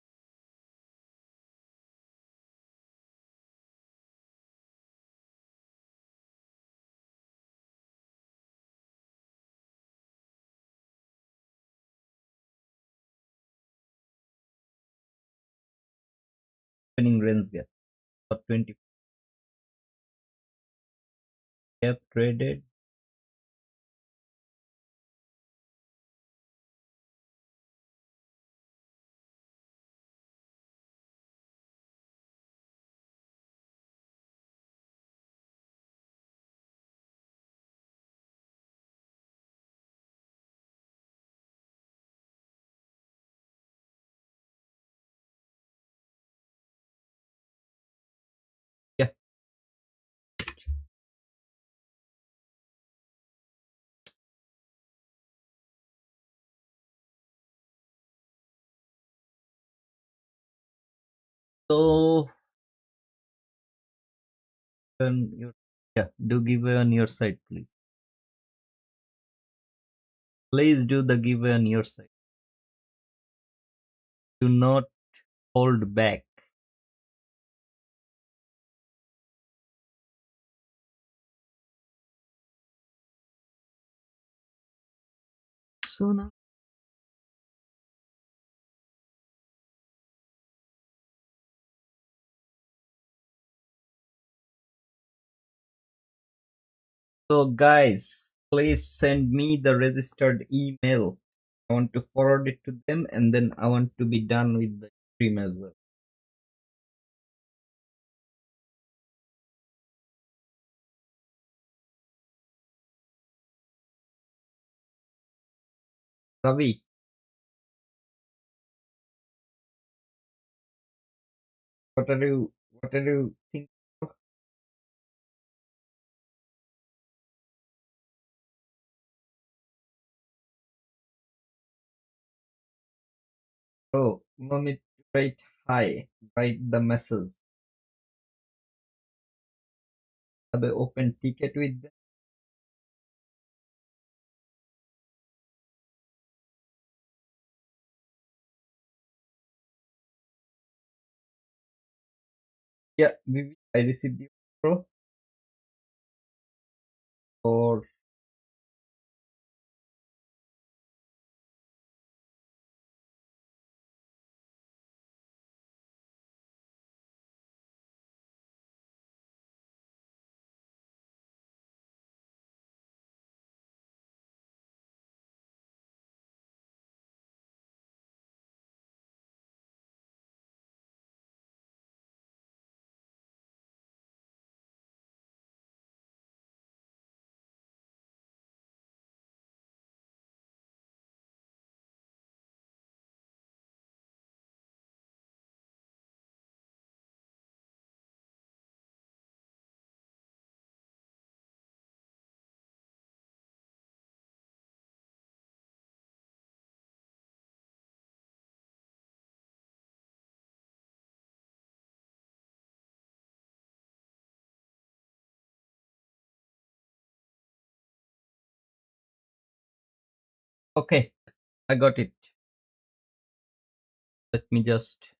opening range gap for 20 gap traded. So, do giveaway on your side, please. Please do the giveaway on your side. Do not hold back. So now, so guys, please send me the registered email. I want to forward it to them, and then I want to be done with the stream as well. Ravi, what are you thinking? Oh, no need to write hi. Write the message. Have an open ticket with them. Yeah, Vivi, I received your pro or okay, I got it. Let me just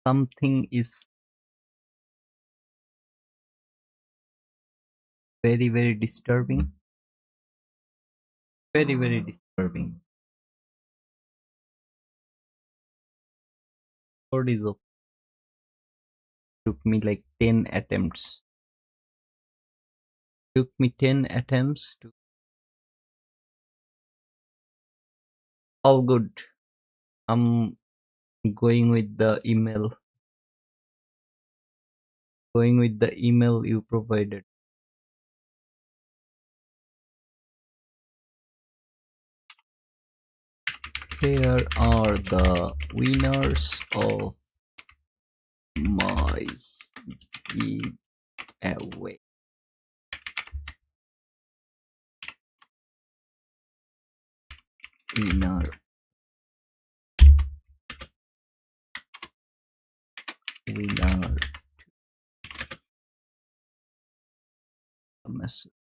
something is very very disturbing. Very very disturbing. Code is open. Took me like 10 attempts. Took me 10 attempts to all good. I'm going with the email. Going with the email you provided. Here are the winners of my giveaway. Winner. Winner. Message.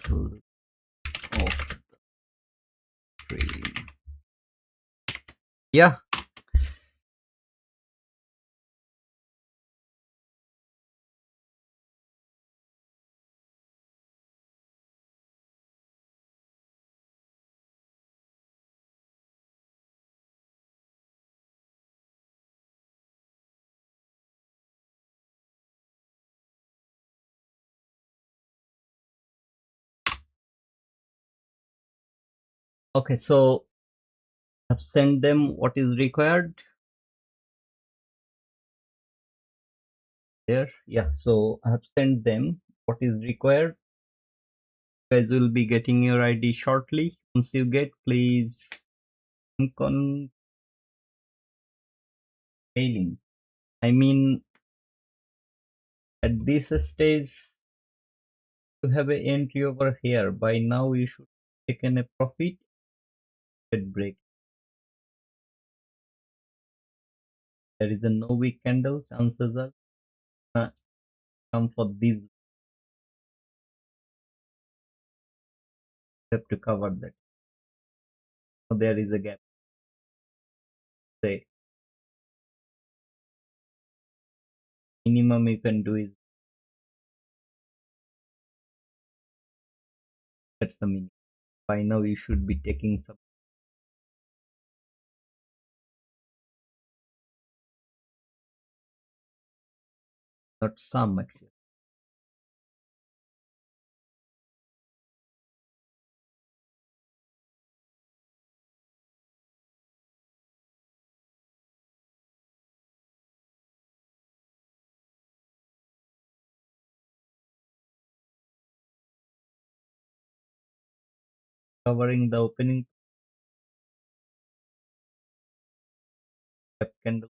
Of stream. Yeah, Okay, so I've sent them what is required there. Yeah, so I have sent them what is required. You guys will be getting your ID shortly. Once you get, please click on mailing. I mean, at this stage, you have an entry over here. By now, you should have taken a profit at break. There is a no weak candle. Chances are come for these. You have to cover that. So there is a gap. Say minimum you can do is that's the minimum. By now, you should be taking some, not some actually. Covering the opening gap candle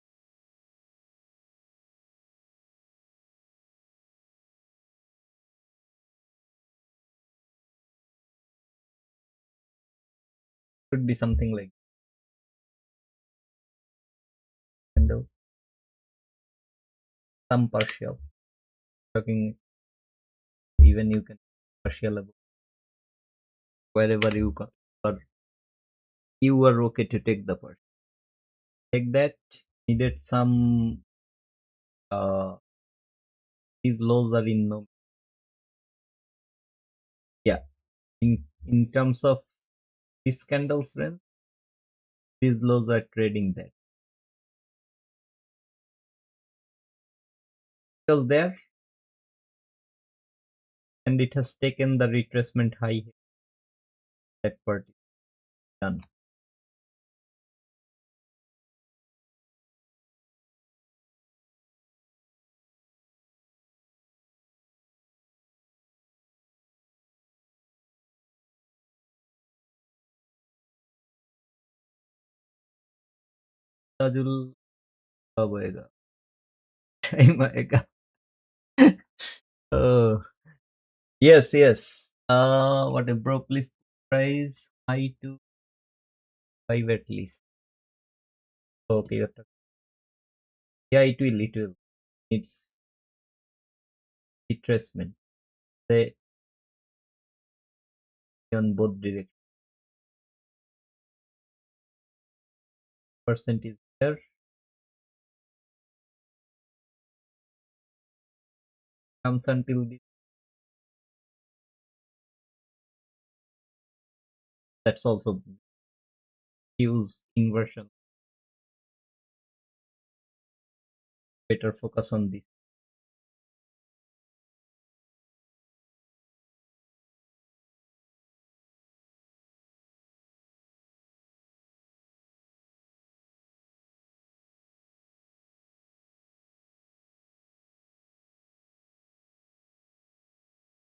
should be something like candle, some partial. Talking even you can partial about wherever you can, or you are okay to take the part. Take that. Needed some. These lows are in no. Yeah. In terms of this candle's range, these lows are trading that. It was there, and it has taken the retracement high. That part is done. Tajul कब आएगा time आएगा oh yes yes what a bro please price I to 5 at least. Okay, you're talking. Yeah, it will it's retracement say on both directions. Percent is there, comes until this. That's also use inversion. Better focus on this.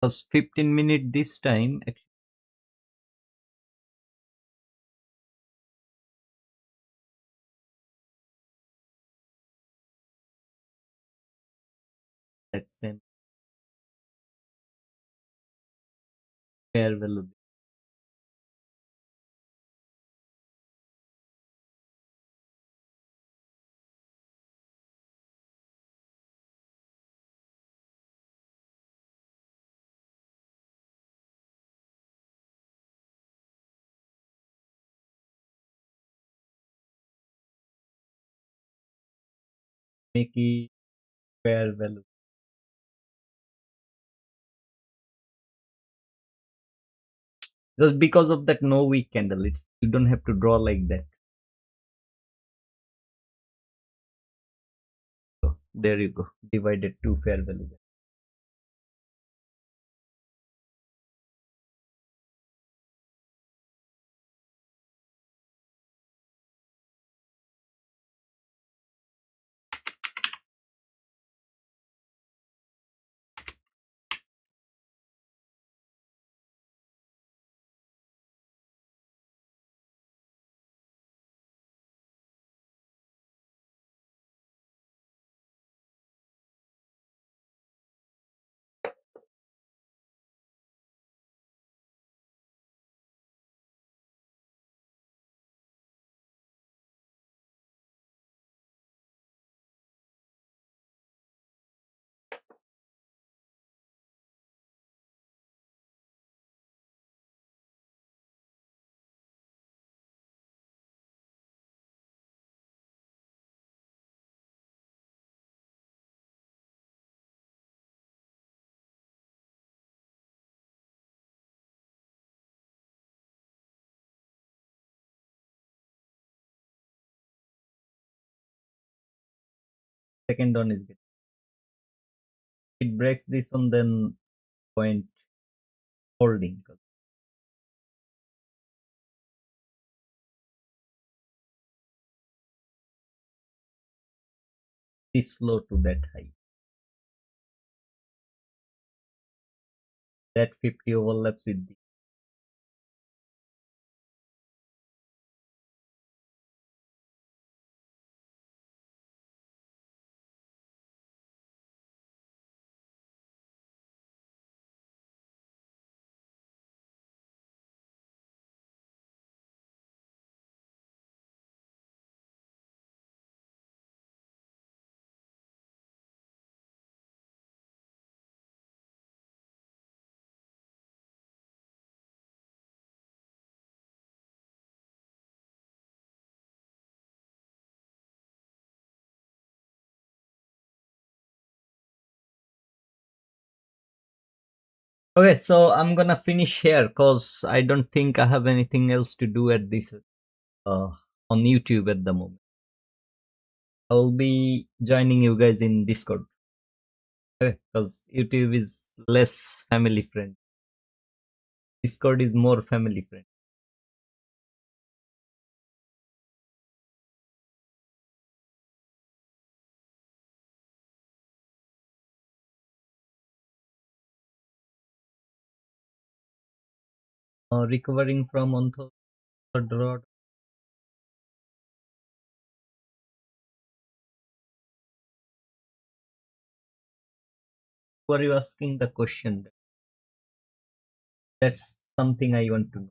Was 15 minutes this time actually. That same fair value. Make it fair value. Just because of that no weak candle, it's you don't have to draw like that. So there you go. Divided two fair value. second one is getting. It breaks this one, then point holding. This low to that high. That 50 overlaps with the. Okay, so I'm gonna finish here because I don't think I have anything else to do at this uh, on YouTube at the moment. I'll be joining you guys in Discord. Okay, because YouTube is less family friendly. Discord is more family friendly. Recovering from Onthod Rod. Who are you asking the question? That's something I want to know.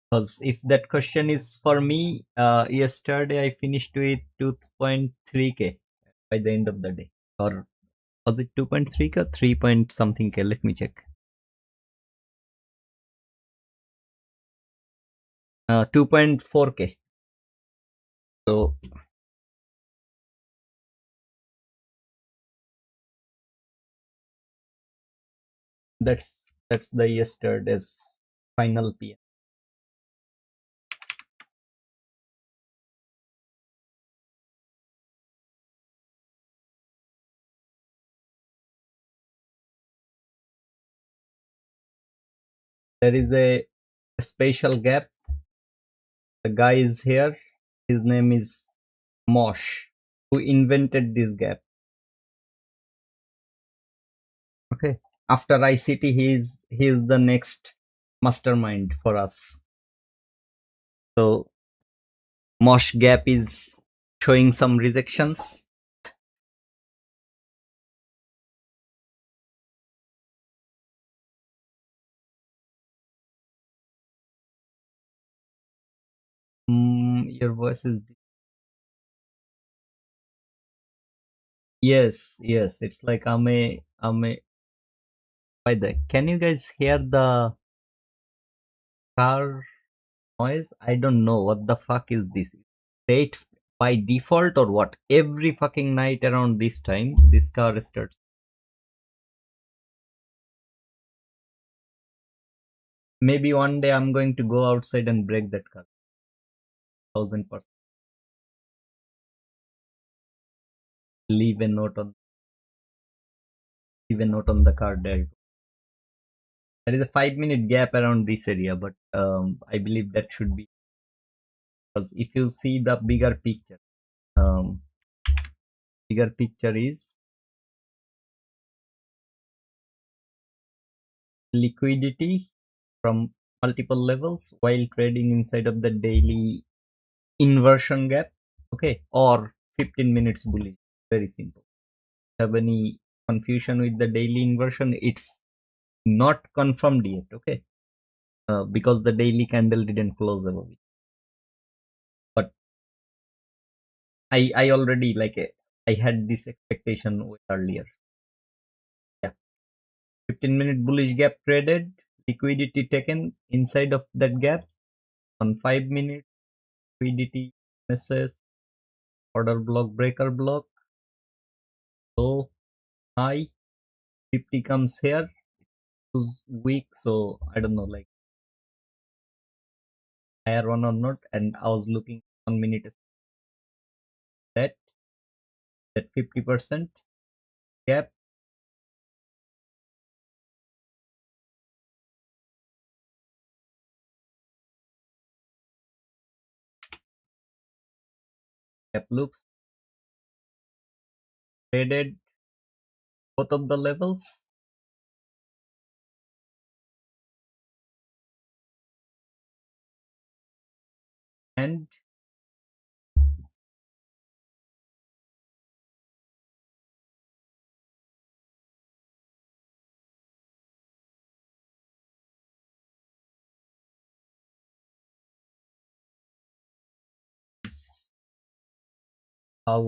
Because if that question is for me, yesterday I finished with 2.3k by the end of the day. Or was it 2.3k or 3 point something k? Let me check. 2.4k. So that's the yesterday's final PM. There is a spatial gap. The guy is here. His name is Mosh, who invented this gap. Okay. After ICT, he is the next mastermind for us. So Mosh gap is showing some rejections. Your voice is. Yes. It's like ame. By the, can you guys hear the car noise? I don't know what the fuck is this. Set by default or what? Every fucking night around this time, this car starts. Maybe one day I'm going to go outside and break that car. 1000%. Leave a note on. Leave a note on the car there. There is a 5 minute gap around this area, but I believe that should be, because if you see the um, bigger picture is liquidity from multiple levels while trading inside of the daily inversion gap. Okay, or 15 minutes bullish. Very simple. Have any confusion with the daily inversion? It's not confirmed yet. Okay, because the daily candle didn't close above it. But I already I had this expectation earlier. Yeah, 15-minute bullish gap traded, liquidity taken inside of that gap. On 5 minutes, liquidity misses, order block, breaker block, low, high, 50 comes here, who's weak, so I don't know, like higher one or not, and I was looking 1 minute that that 50% gap. Gap looks traded both of the levels, and how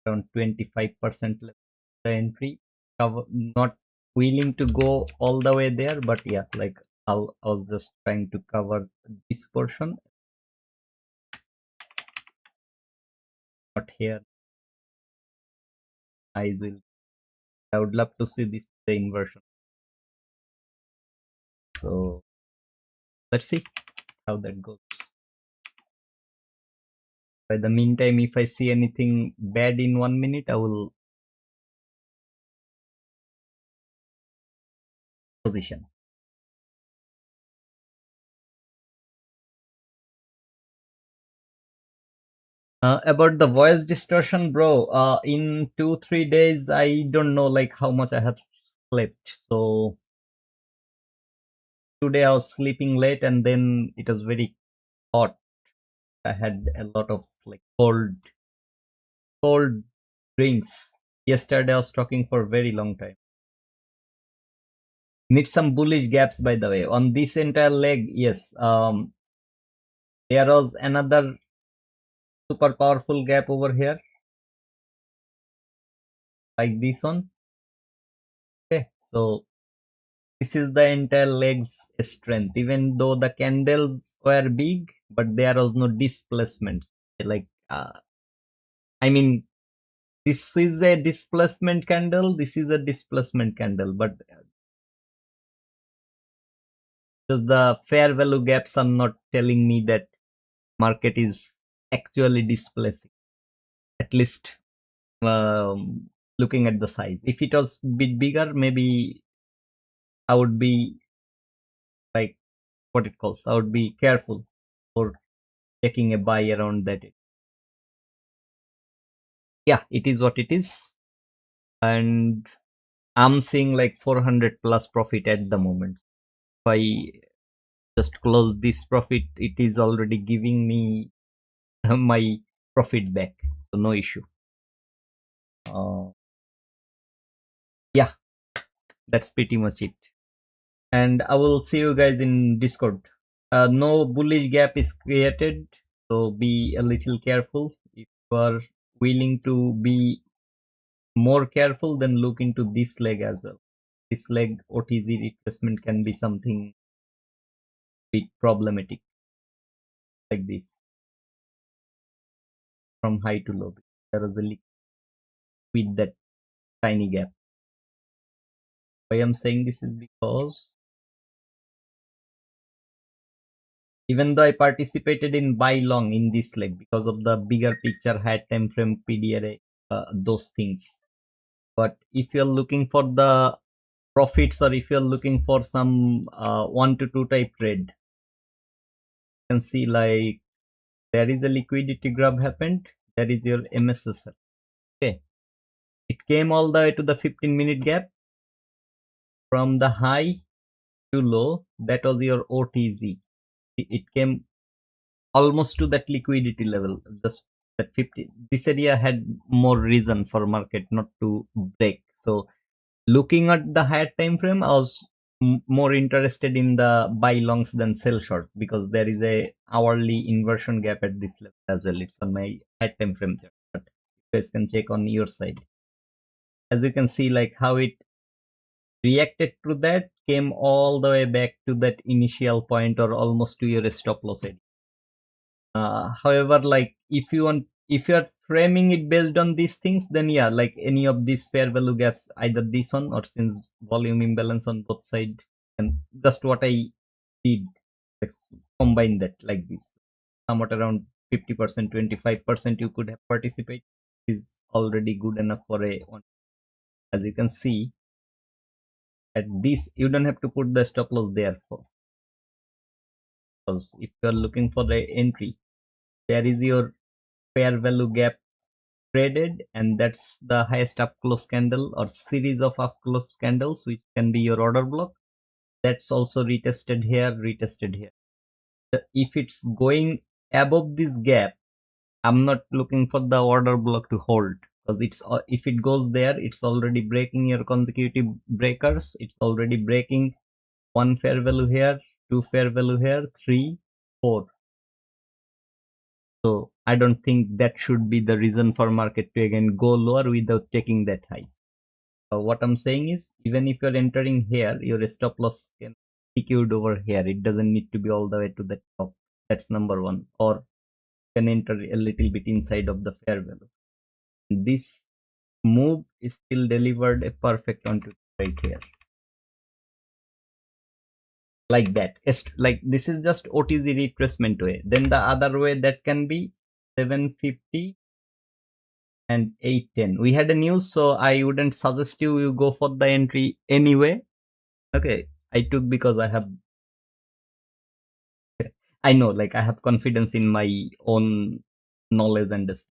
around 25% left the entry. Cover, not willing to go all the way there, but yeah, like I was just trying to cover this portion, not here. Eyes will. I would love to see this the inversion. So let's see how that goes. By the meantime, if I see anything bad in 1 minute, I will position. About the voice distortion, bro, in 2-3 days, I don't know like how much I have slept. So today I was sleeping late and then it was very hot. I had a lot of like cold drinks. Yesterday I was talking for a very long time. Need some bullish gaps, by the way. On this entire leg, yes. There was another super powerful gap over here, like this one. Okay, so this is the entire leg's strength. Even though the candles were big, but there was no displacement. Like, I mean, this is a displacement candle. This is a displacement candle, but just the fair value gaps are not telling me that market is actually displacing. At least looking at the size. If it was a bit bigger, maybe I would be like what it calls. I would be careful for taking a buy around that. Yeah, it is what it is, and I'm seeing like 400 plus profit at the moment. If I just close this profit, it is already giving me my profit back, so no issue. Yeah, that's pretty much it. And I will see you guys in Discord. No bullish gap is created, so be a little careful. If you are willing to be more careful, then look into this leg as well. This leg OTZ retracement can be something bit problematic, like this, from high to low. There is a leak with that tiny gap. Why I'm saying this is because even though I participated in buy long in this leg because of the bigger picture, high time frame, PDRA, those things. But if you're looking for the profits, or if you're looking for some 1 to 2 type trade, you can see like there is a liquidity grab happened. That is your MSSL. Okay, it came all the way to the 15-minute gap from the high to low. That was your OTZ. It came almost to that liquidity level, just that 50. This area had more reason for market not to break. So looking at the higher time frame, I was more interested in the buy longs than sell short, because there is a hourly inversion gap at this level as well. It's on my high time frame chart, but you guys can check on your side. As you can see, like how it reacted to that, came all the way back to that initial point, or almost to your stop loss area. However, like if you are framing it based on these things, then yeah, like any of these fair value gaps, either this one, or since volume imbalance on both sides, and just what I did, like, combine that like this. somewhat around 50%, 25% you could have participated is already good enough for a one. As you can see, at this you don't have to put the stop loss there for, because if you are looking for the entry, there is your fair value gap traded, and that's the highest up close candle or series of up close candles, which can be your order block. That's also retested here, retested here. If it's going above this gap, I'm not looking for the order block to hold, because it's if it goes there, it's already breaking your consecutive breakers. It's already breaking one fair value here, two fair value here, 3, 4. So I don't think that should be the reason for market to again go lower without taking that high. What I'm saying is, even if you're entering here, your stop loss can be secured over here. It doesn't need to be all the way to the top. That's number one. Or can enter a little bit inside of the fair value. This move is still delivered a perfect on right here, like that. Like this is just OTZ retracement way. Then the other way that can be 750 and 810. We had a news, so I wouldn't suggest you go for the entry anyway. Okay, I took because I know, like, I have confidence in my own knowledge and this.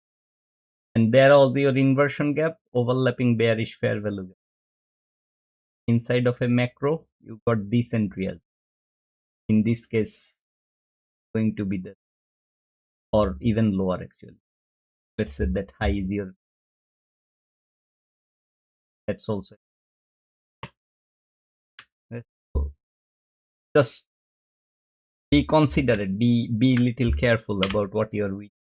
And there also your inversion gap, overlapping bearish fair value gap. Inside of a macro, you got this entry as, in this case, going to be the, or even lower actually. Let's say that high is your, that's also. So just be considerate, be little careful about what you're with.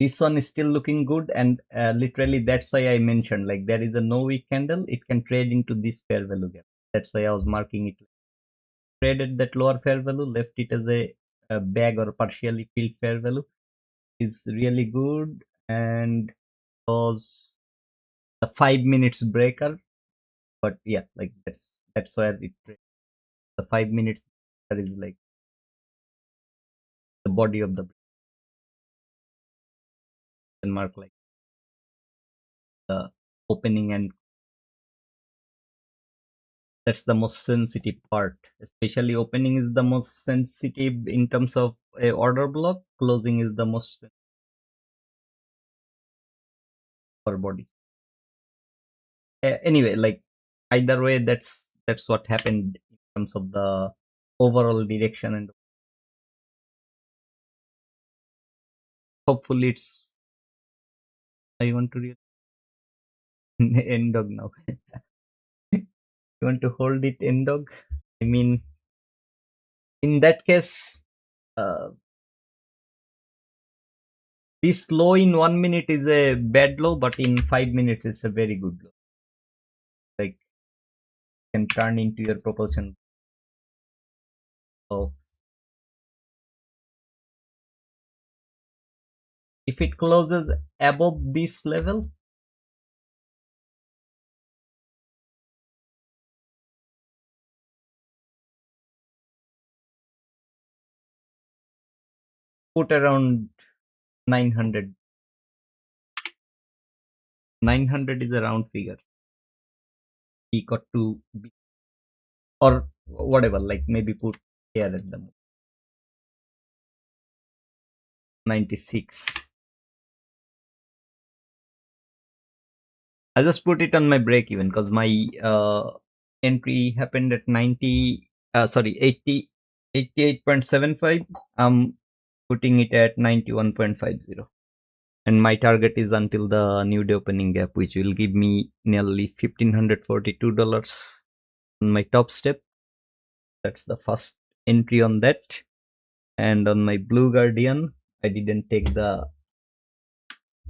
This one is still looking good, and literally that's why I mentioned, like, there is a no wick candle, it can trade into this fair value gap. That's why I was marking it. Traded that lower fair value, left it as a bag or partially filled fair value. Is really good, and was the 5 minutes breaker. But yeah, like that's where it trades. The 5 minutes breaker is like the body of the mark, like the opening, and that's the most sensitive part. Especially opening is the most sensitive in terms of a order block. Closing is the most for body. Anyway, like, either way, that's what happened in terms of the overall direction, and hopefully it's, I want to end dog now. You want to hold it end dog? I mean, in that case, this low in 1 minute is a bad low, but in 5 minutes it's a very good low. Like, can turn into your propulsion of, if it closes above this level, put around 900. 900 is a round figure. He got to be, or whatever, like, maybe put here at the moment. 96. I just put it on my break even, because my entry happened at 80, 88.75. I'm putting it at 91.50. And my target is until the new day opening gap, which will give me nearly $1,542 on my top step. That's the first entry on that. And on my BlueGuardian, I didn't take the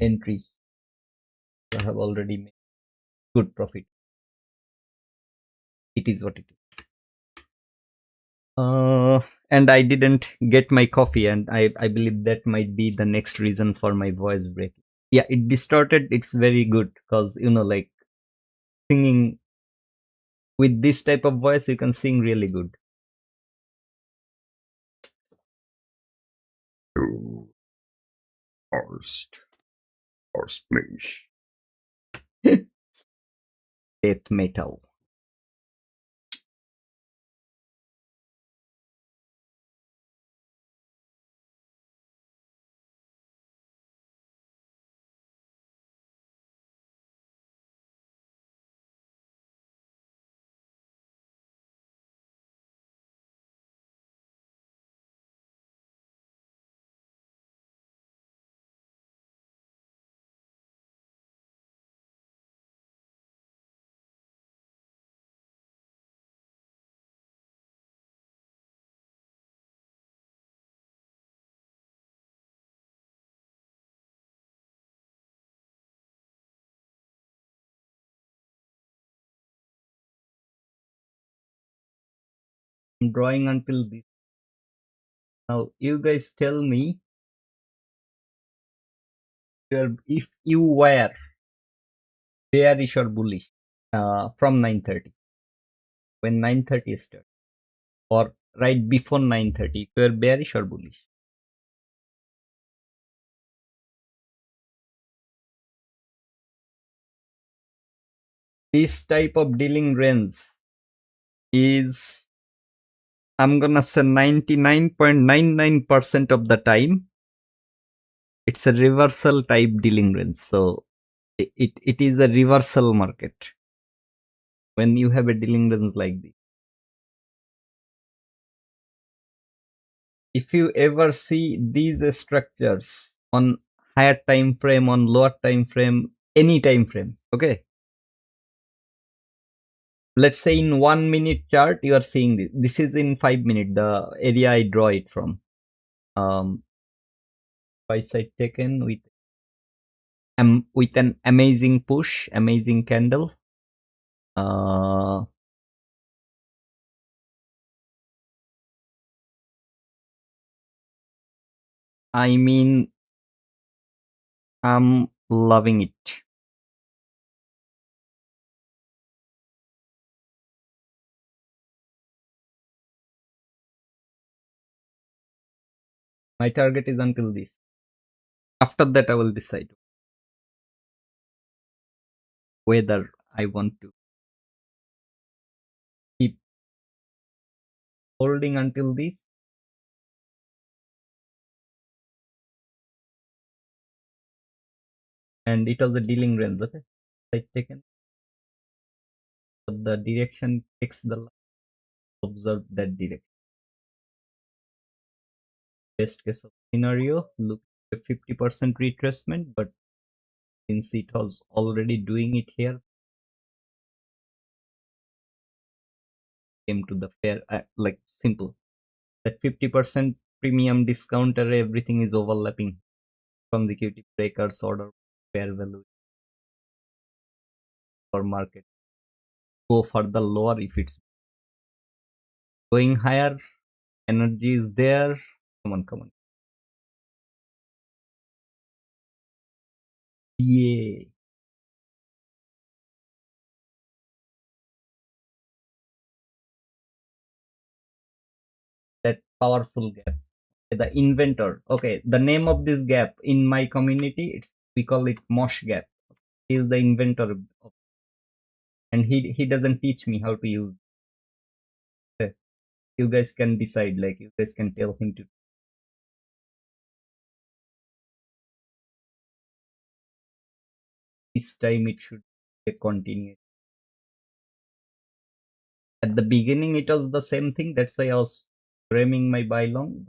entry. I have already made good profit. It is what it is. And I didn't get my coffee, and I believe that might be the next reason for my voice breaking. Yeah, it distorted. It's very good, because, like, singing with this type of voice, you can sing really good. First, please. Death metal. I'm drawing until this. Now, you guys tell me if you were bearish or bullish from 9:30, when 9:30 started, or right before 9:30, if you were bearish or bullish. This type of dealing range is, I'm gonna say, 99.99% of the time, it's a reversal type dealing range. So it is a reversal market when you have a dealing range like this. If you ever see these structures on higher time frame, on lower time frame, any time frame, okay, let's say in 1 minute chart you are seeing this is in 5 minute, the area I draw it from. Buy side taken with an amazing push, amazing candle. I mean, I'm loving it. My target is until this. After that, I will decide whether I want to keep holding until this. And it was a dealing range, okay? Side taken. So the direction takes the line. Observe that direction. Best case of scenario, look at 50% retracement, but since it was already doing it here, came to the fair, like simple. That 50% premium discount array, everything is overlapping. Consecutive breakers, order, fair value for market. Go for the lower if it's going higher. Energy is there. Come on, come on. Yeah. That powerful gap. The inventor. Okay, the name of this gap in my community, it's, we call it Mosh gap. He is the inventor of, and he doesn't teach me how to use it. You guys can decide, like you guys can tell him to. This time it should continue. At the beginning it was the same thing, that's why I was framing my buy long.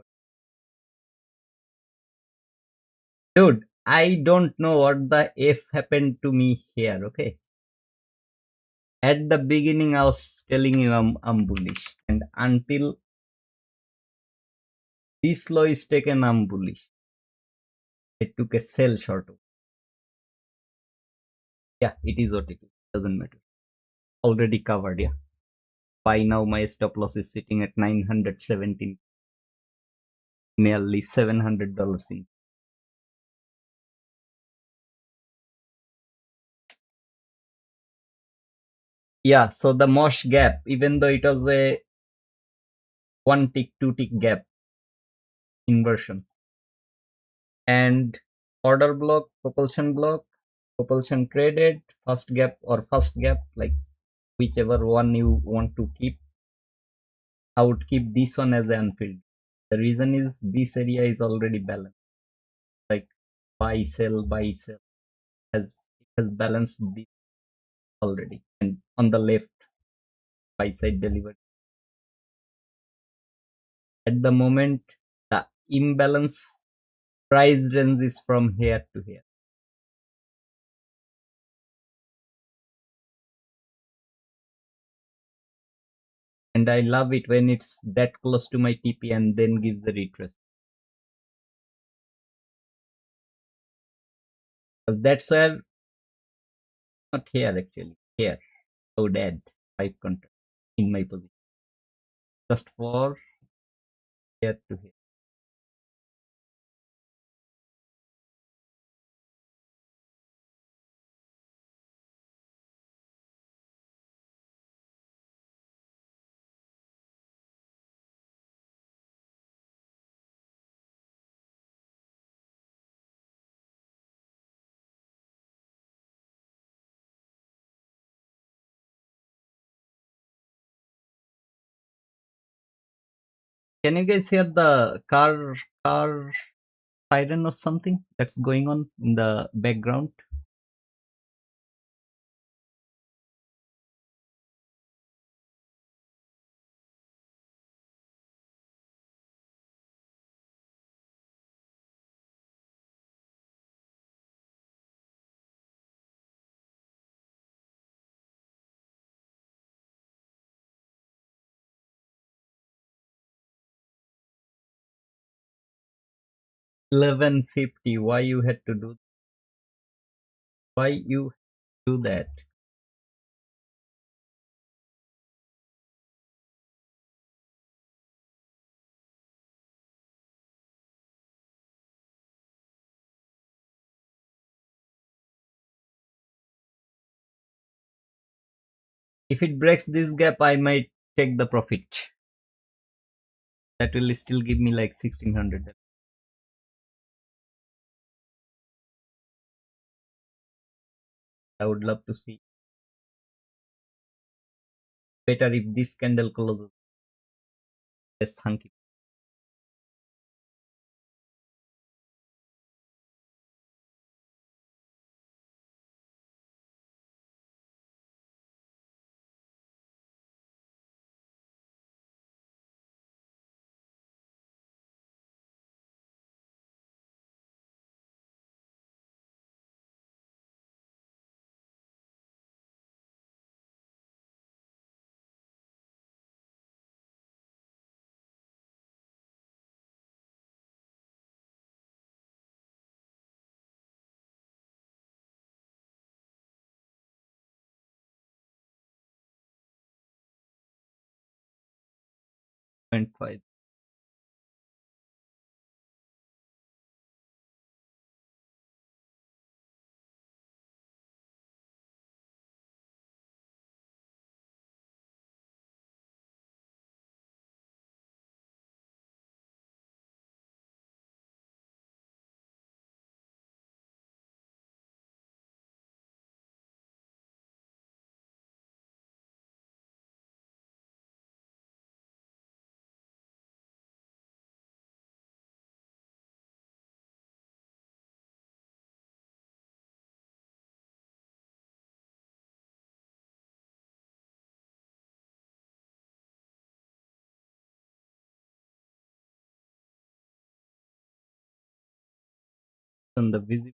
Dude, I don't know what the F happened to me here, okay? At the beginning I was telling you I'm bullish, and until this low is taken, I'm bullish. I took a sell short. Yeah, it is what it is. Doesn't matter. Already covered, yeah. By now my stop loss is sitting at 917, nearly $700 in. Yeah, so the Mosh gap, even though it was a 1 tick, 2 tick gap inversion, and order block, propulsion traded, first gap or first gap, like whichever one you want to keep. I would keep this one as an unfilled. The reason is this area is already balanced. Like buy sell has balanced this already. And on the left, buy side delivered. At the moment, the imbalance price range is from here to here. And I love it when it's that close to my TP and then gives a retrace. That's where, not here actually, here. I would add 5 contracts in my position. Just for here to here. Can you guys hear the car siren or something that's going on in the background? 1150. Why you had to do? Why you do that? If it breaks this gap, I might take the profit. That will still give me like 1600. I would love to see. Better if this candle closes. Less hunky. Point 5. On the visible.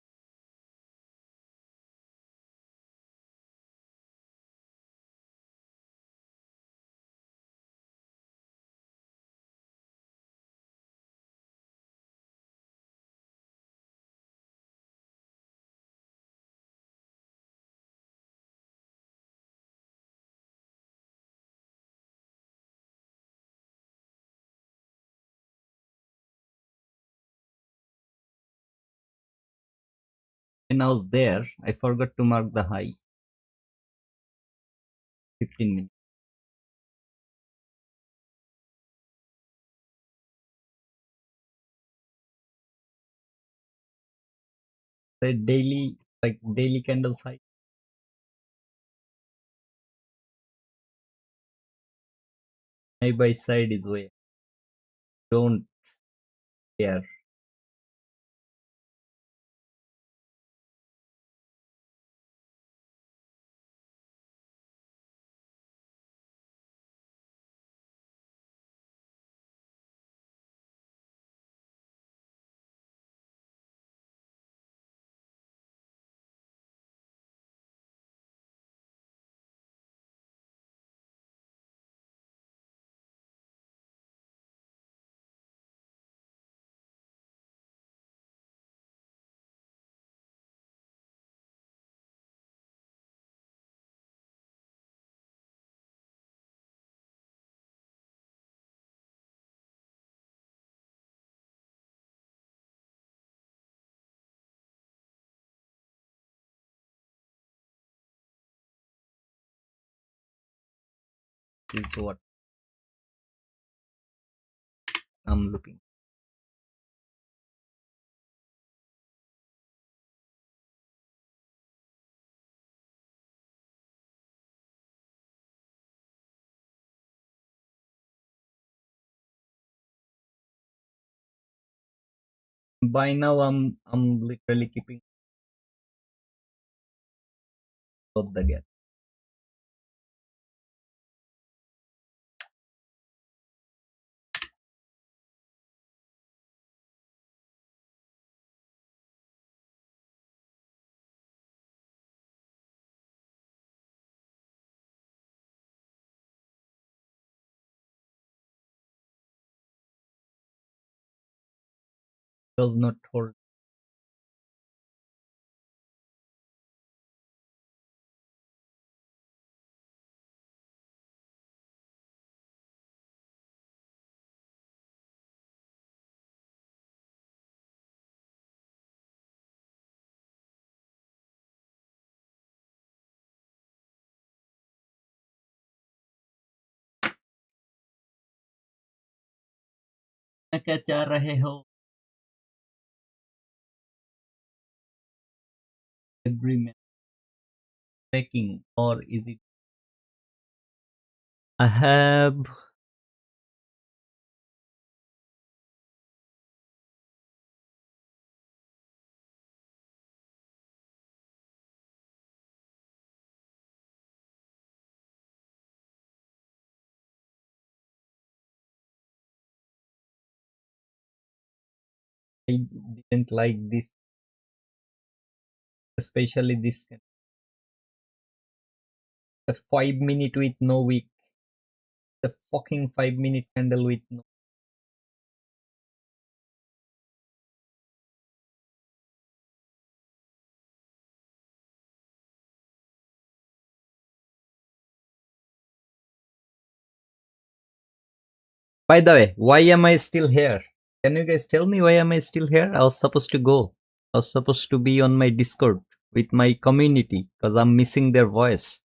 When I was there, I forgot to mark the high. 15 minutes. say daily, like daily candles high. My buy side is way. Don't care. This is what I'm looking. By now, I'm literally keeping up the gap. Does not hold. क्या चाह रहे हो? Every man taking, or is it? I have I didn't like this, especially this kind. A 5 minute with no wick. The fucking 5 minute candle with no. By the way, why am I still here? Can you guys tell me why am I still here? I was supposed to go. I was supposed to be on my Discord with my community because I'm missing their voice.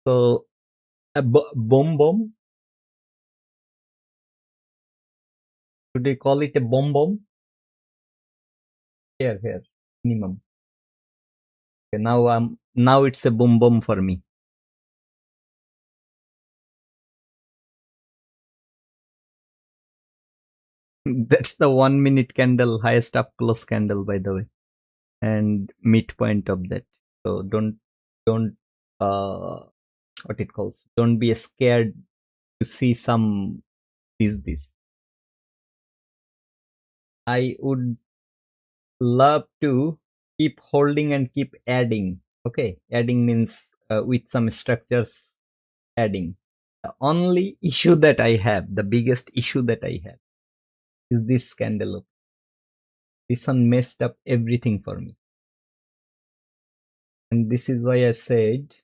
So, a bomb bomb? Should they call it a bomb bomb? Here, minimum. Okay, now it's a boom boom for me. That's the 1 minute candle, highest up close candle, by the way, and midpoint of that. So don't what it calls. Don't be scared to see some this. I would love to keep holding and keep adding. Okay, adding means with some structures adding. The only issue that I have, the biggest issue that I have, is this candle. This one messed up everything for me. And this is why I said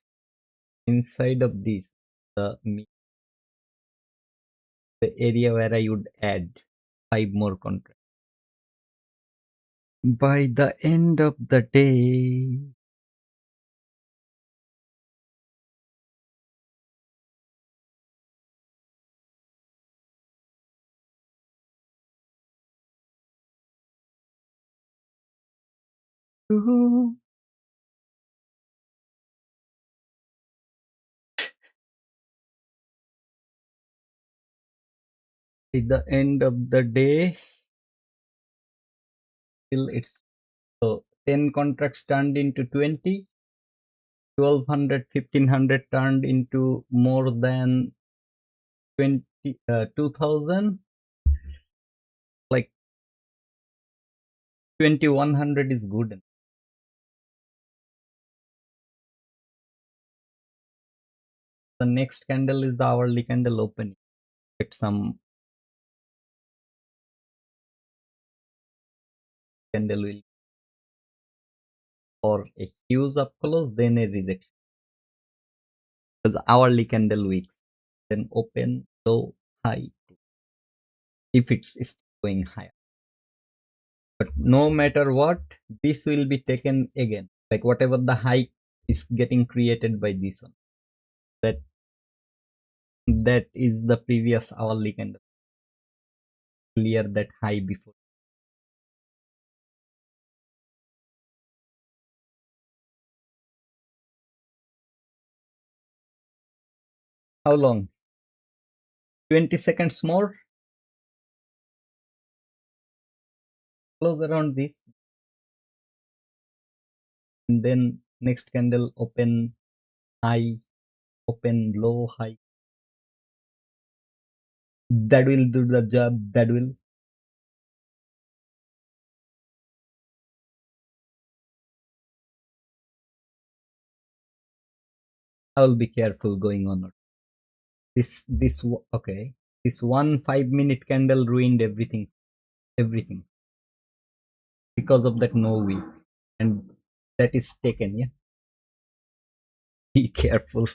inside of this, the area where I would add 5 more contracts. By the end of the day, Ooh. At the end of the day, till it's so 10 contracts turned into 20, 1200, 1500 turned into more than 20, 2000, like 2100 is good. The next candle is the hourly candle opening. Get some candle will or a huge up close, then a rejection. Because hourly candle weeks, then open, low, high, if it's going higher. But no matter what, this will be taken again. Like whatever the high is getting created by this one. That is the previous hourly candle. Clear that high before. How long? 20 seconds more. Close around this. And then next candle open high, open low, high. That will do the job. That will. I will be careful going on. This okay. This one 5 minute candle ruined everything. Everything. Because of that no week. And that is taken, yeah. Be careful.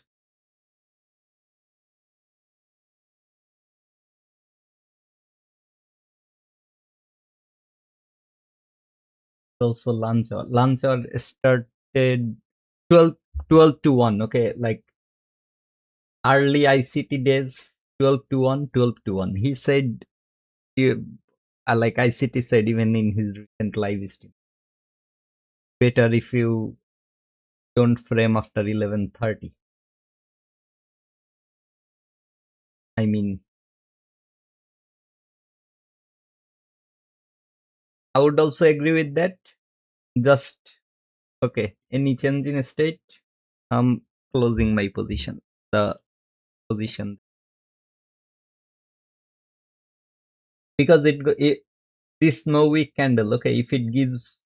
Also lunch hour. Lunch hour started 12, 12 to 1. Okay, like early ICT days, 12 to 1, 12 to 1. He said, like ICT said even in his recent live stream, better if you don't frame after 11:30. I mean, I would also agree with that. Just, okay, any change in state, I'm closing my position. The position. Because it this no week candle, okay, if it gives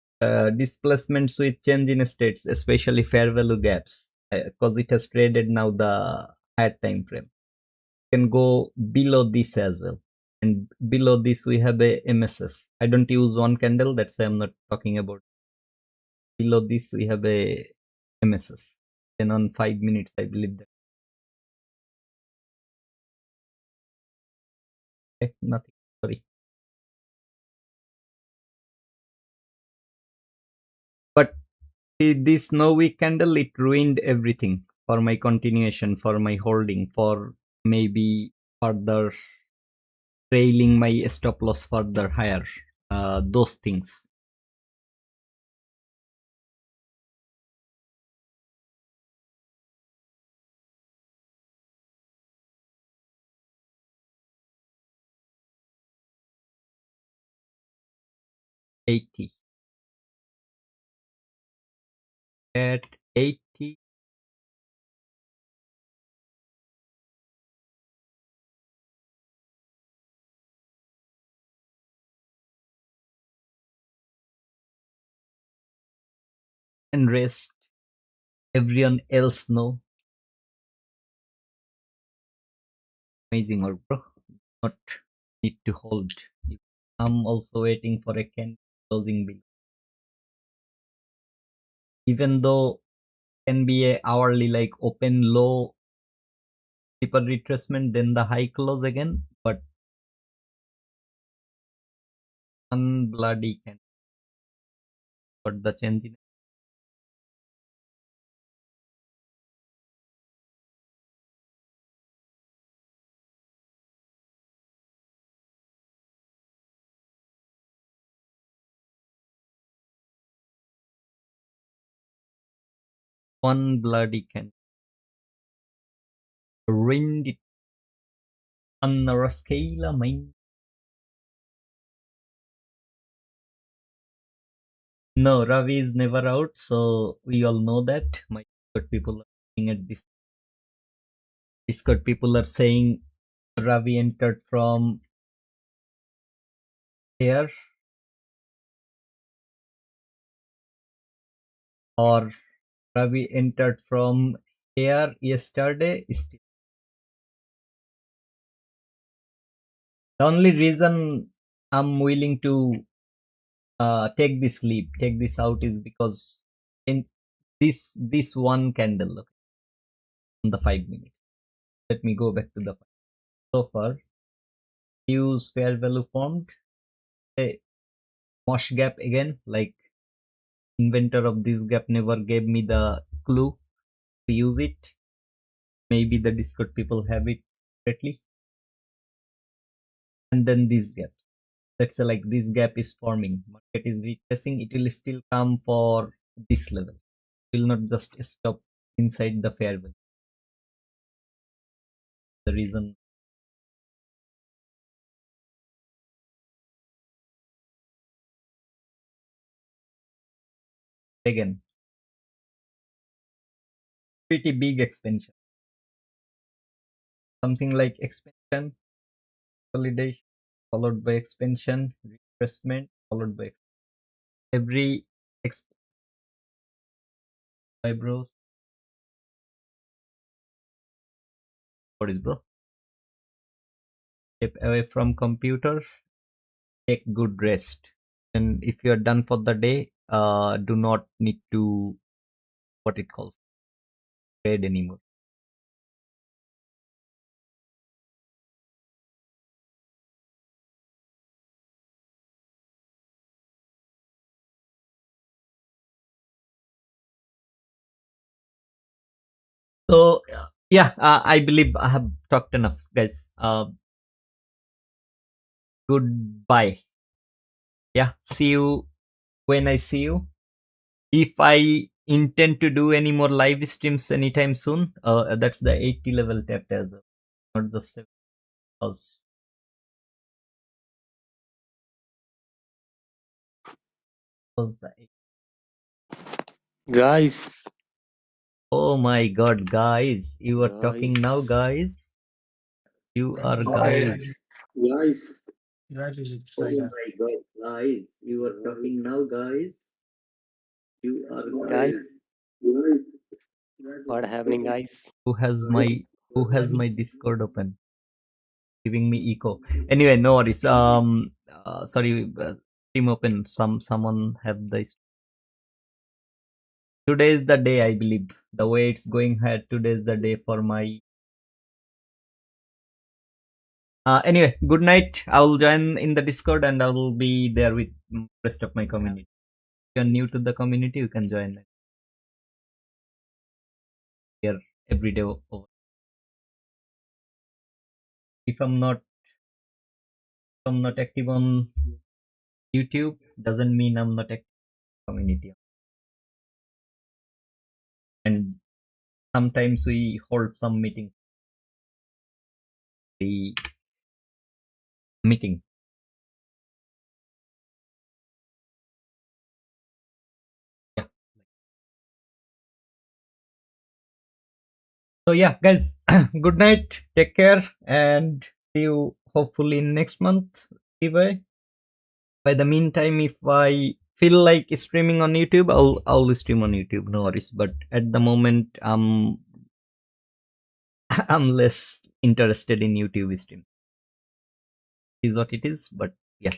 displacements with change in states, especially fair value gaps, because it has traded now the higher time frame, can go below this as well. And below this we have a MSS. I don't use one candle, that's why I'm not talking about. Below this we have a MSS. Then on 5 minutes, I believe that. Nothing. Sorry. But see, this no week candle, it ruined everything for my continuation, for my holding, for maybe further trailing my stop loss further higher. Those things. 80. At 80, and rest, everyone else know. Amazing or bro. Not need to hold. I'm also waiting for a candle closing bill. Even though can be a hourly like open low deeper retracement then the high close again, but unbloody can. But the change in one bloody can ruined it on a scale of mine. No, Ravi is never out, so we all know that. My Discord people are looking at this. Discord people are saying Ravi entered from here, or Ravi entered from here yesterday. The only reason I'm willing to take this leap, take this out, is because in this one candle, okay, in the 5 minutes. Let me go back to the so far. Use fair value formed a mosh gap again. Like inventor of this gap never gave me the clue to use it. Maybe the Discord people have it separately. And then this gap. Let's say like this gap is forming. Market is retracing. It will still come for this level. It will not just stop inside the fair value. The reason again, pretty big expansion. Something like expansion, consolidation, followed by expansion, retracement, followed by every eyebrows. What is bro? Step away from computer, take good rest. And if you are done for the day, do not need to what it calls trade anymore. So yeah, I believe I have talked enough, guys. Goodbye. Yeah, see you when I see you. If I intend to do any more live streams anytime soon, that's the 80 level tapped as well, not just 7 hours. Was the Guys, oh my god, guys, you are talking now, guys. You are guys. guys, Oh my god, guys, you are talking now, guys. You are guys, guys. what happening, guys? Who has my Discord open? Giving me echo. Anyway, no worries. Sorry, stream open. Someone have this. Today is the day, I believe. The way it's going ahead, today is the day for my. Anyway, good night. I will join in the Discord and I will be there with rest of my community. If you're new to the community, you can join here every day. If I'm not active on YouTube, doesn't mean I'm not active in the community. And sometimes we hold some meetings. The meeting. Yeah. So yeah, guys, good night. Take care and see you hopefully next month. Anyway, by the meantime, if I feel like streaming on YouTube, I'll stream on YouTube. No worries. But at the moment, I'm less interested in YouTube stream. Is what it is. But yeah,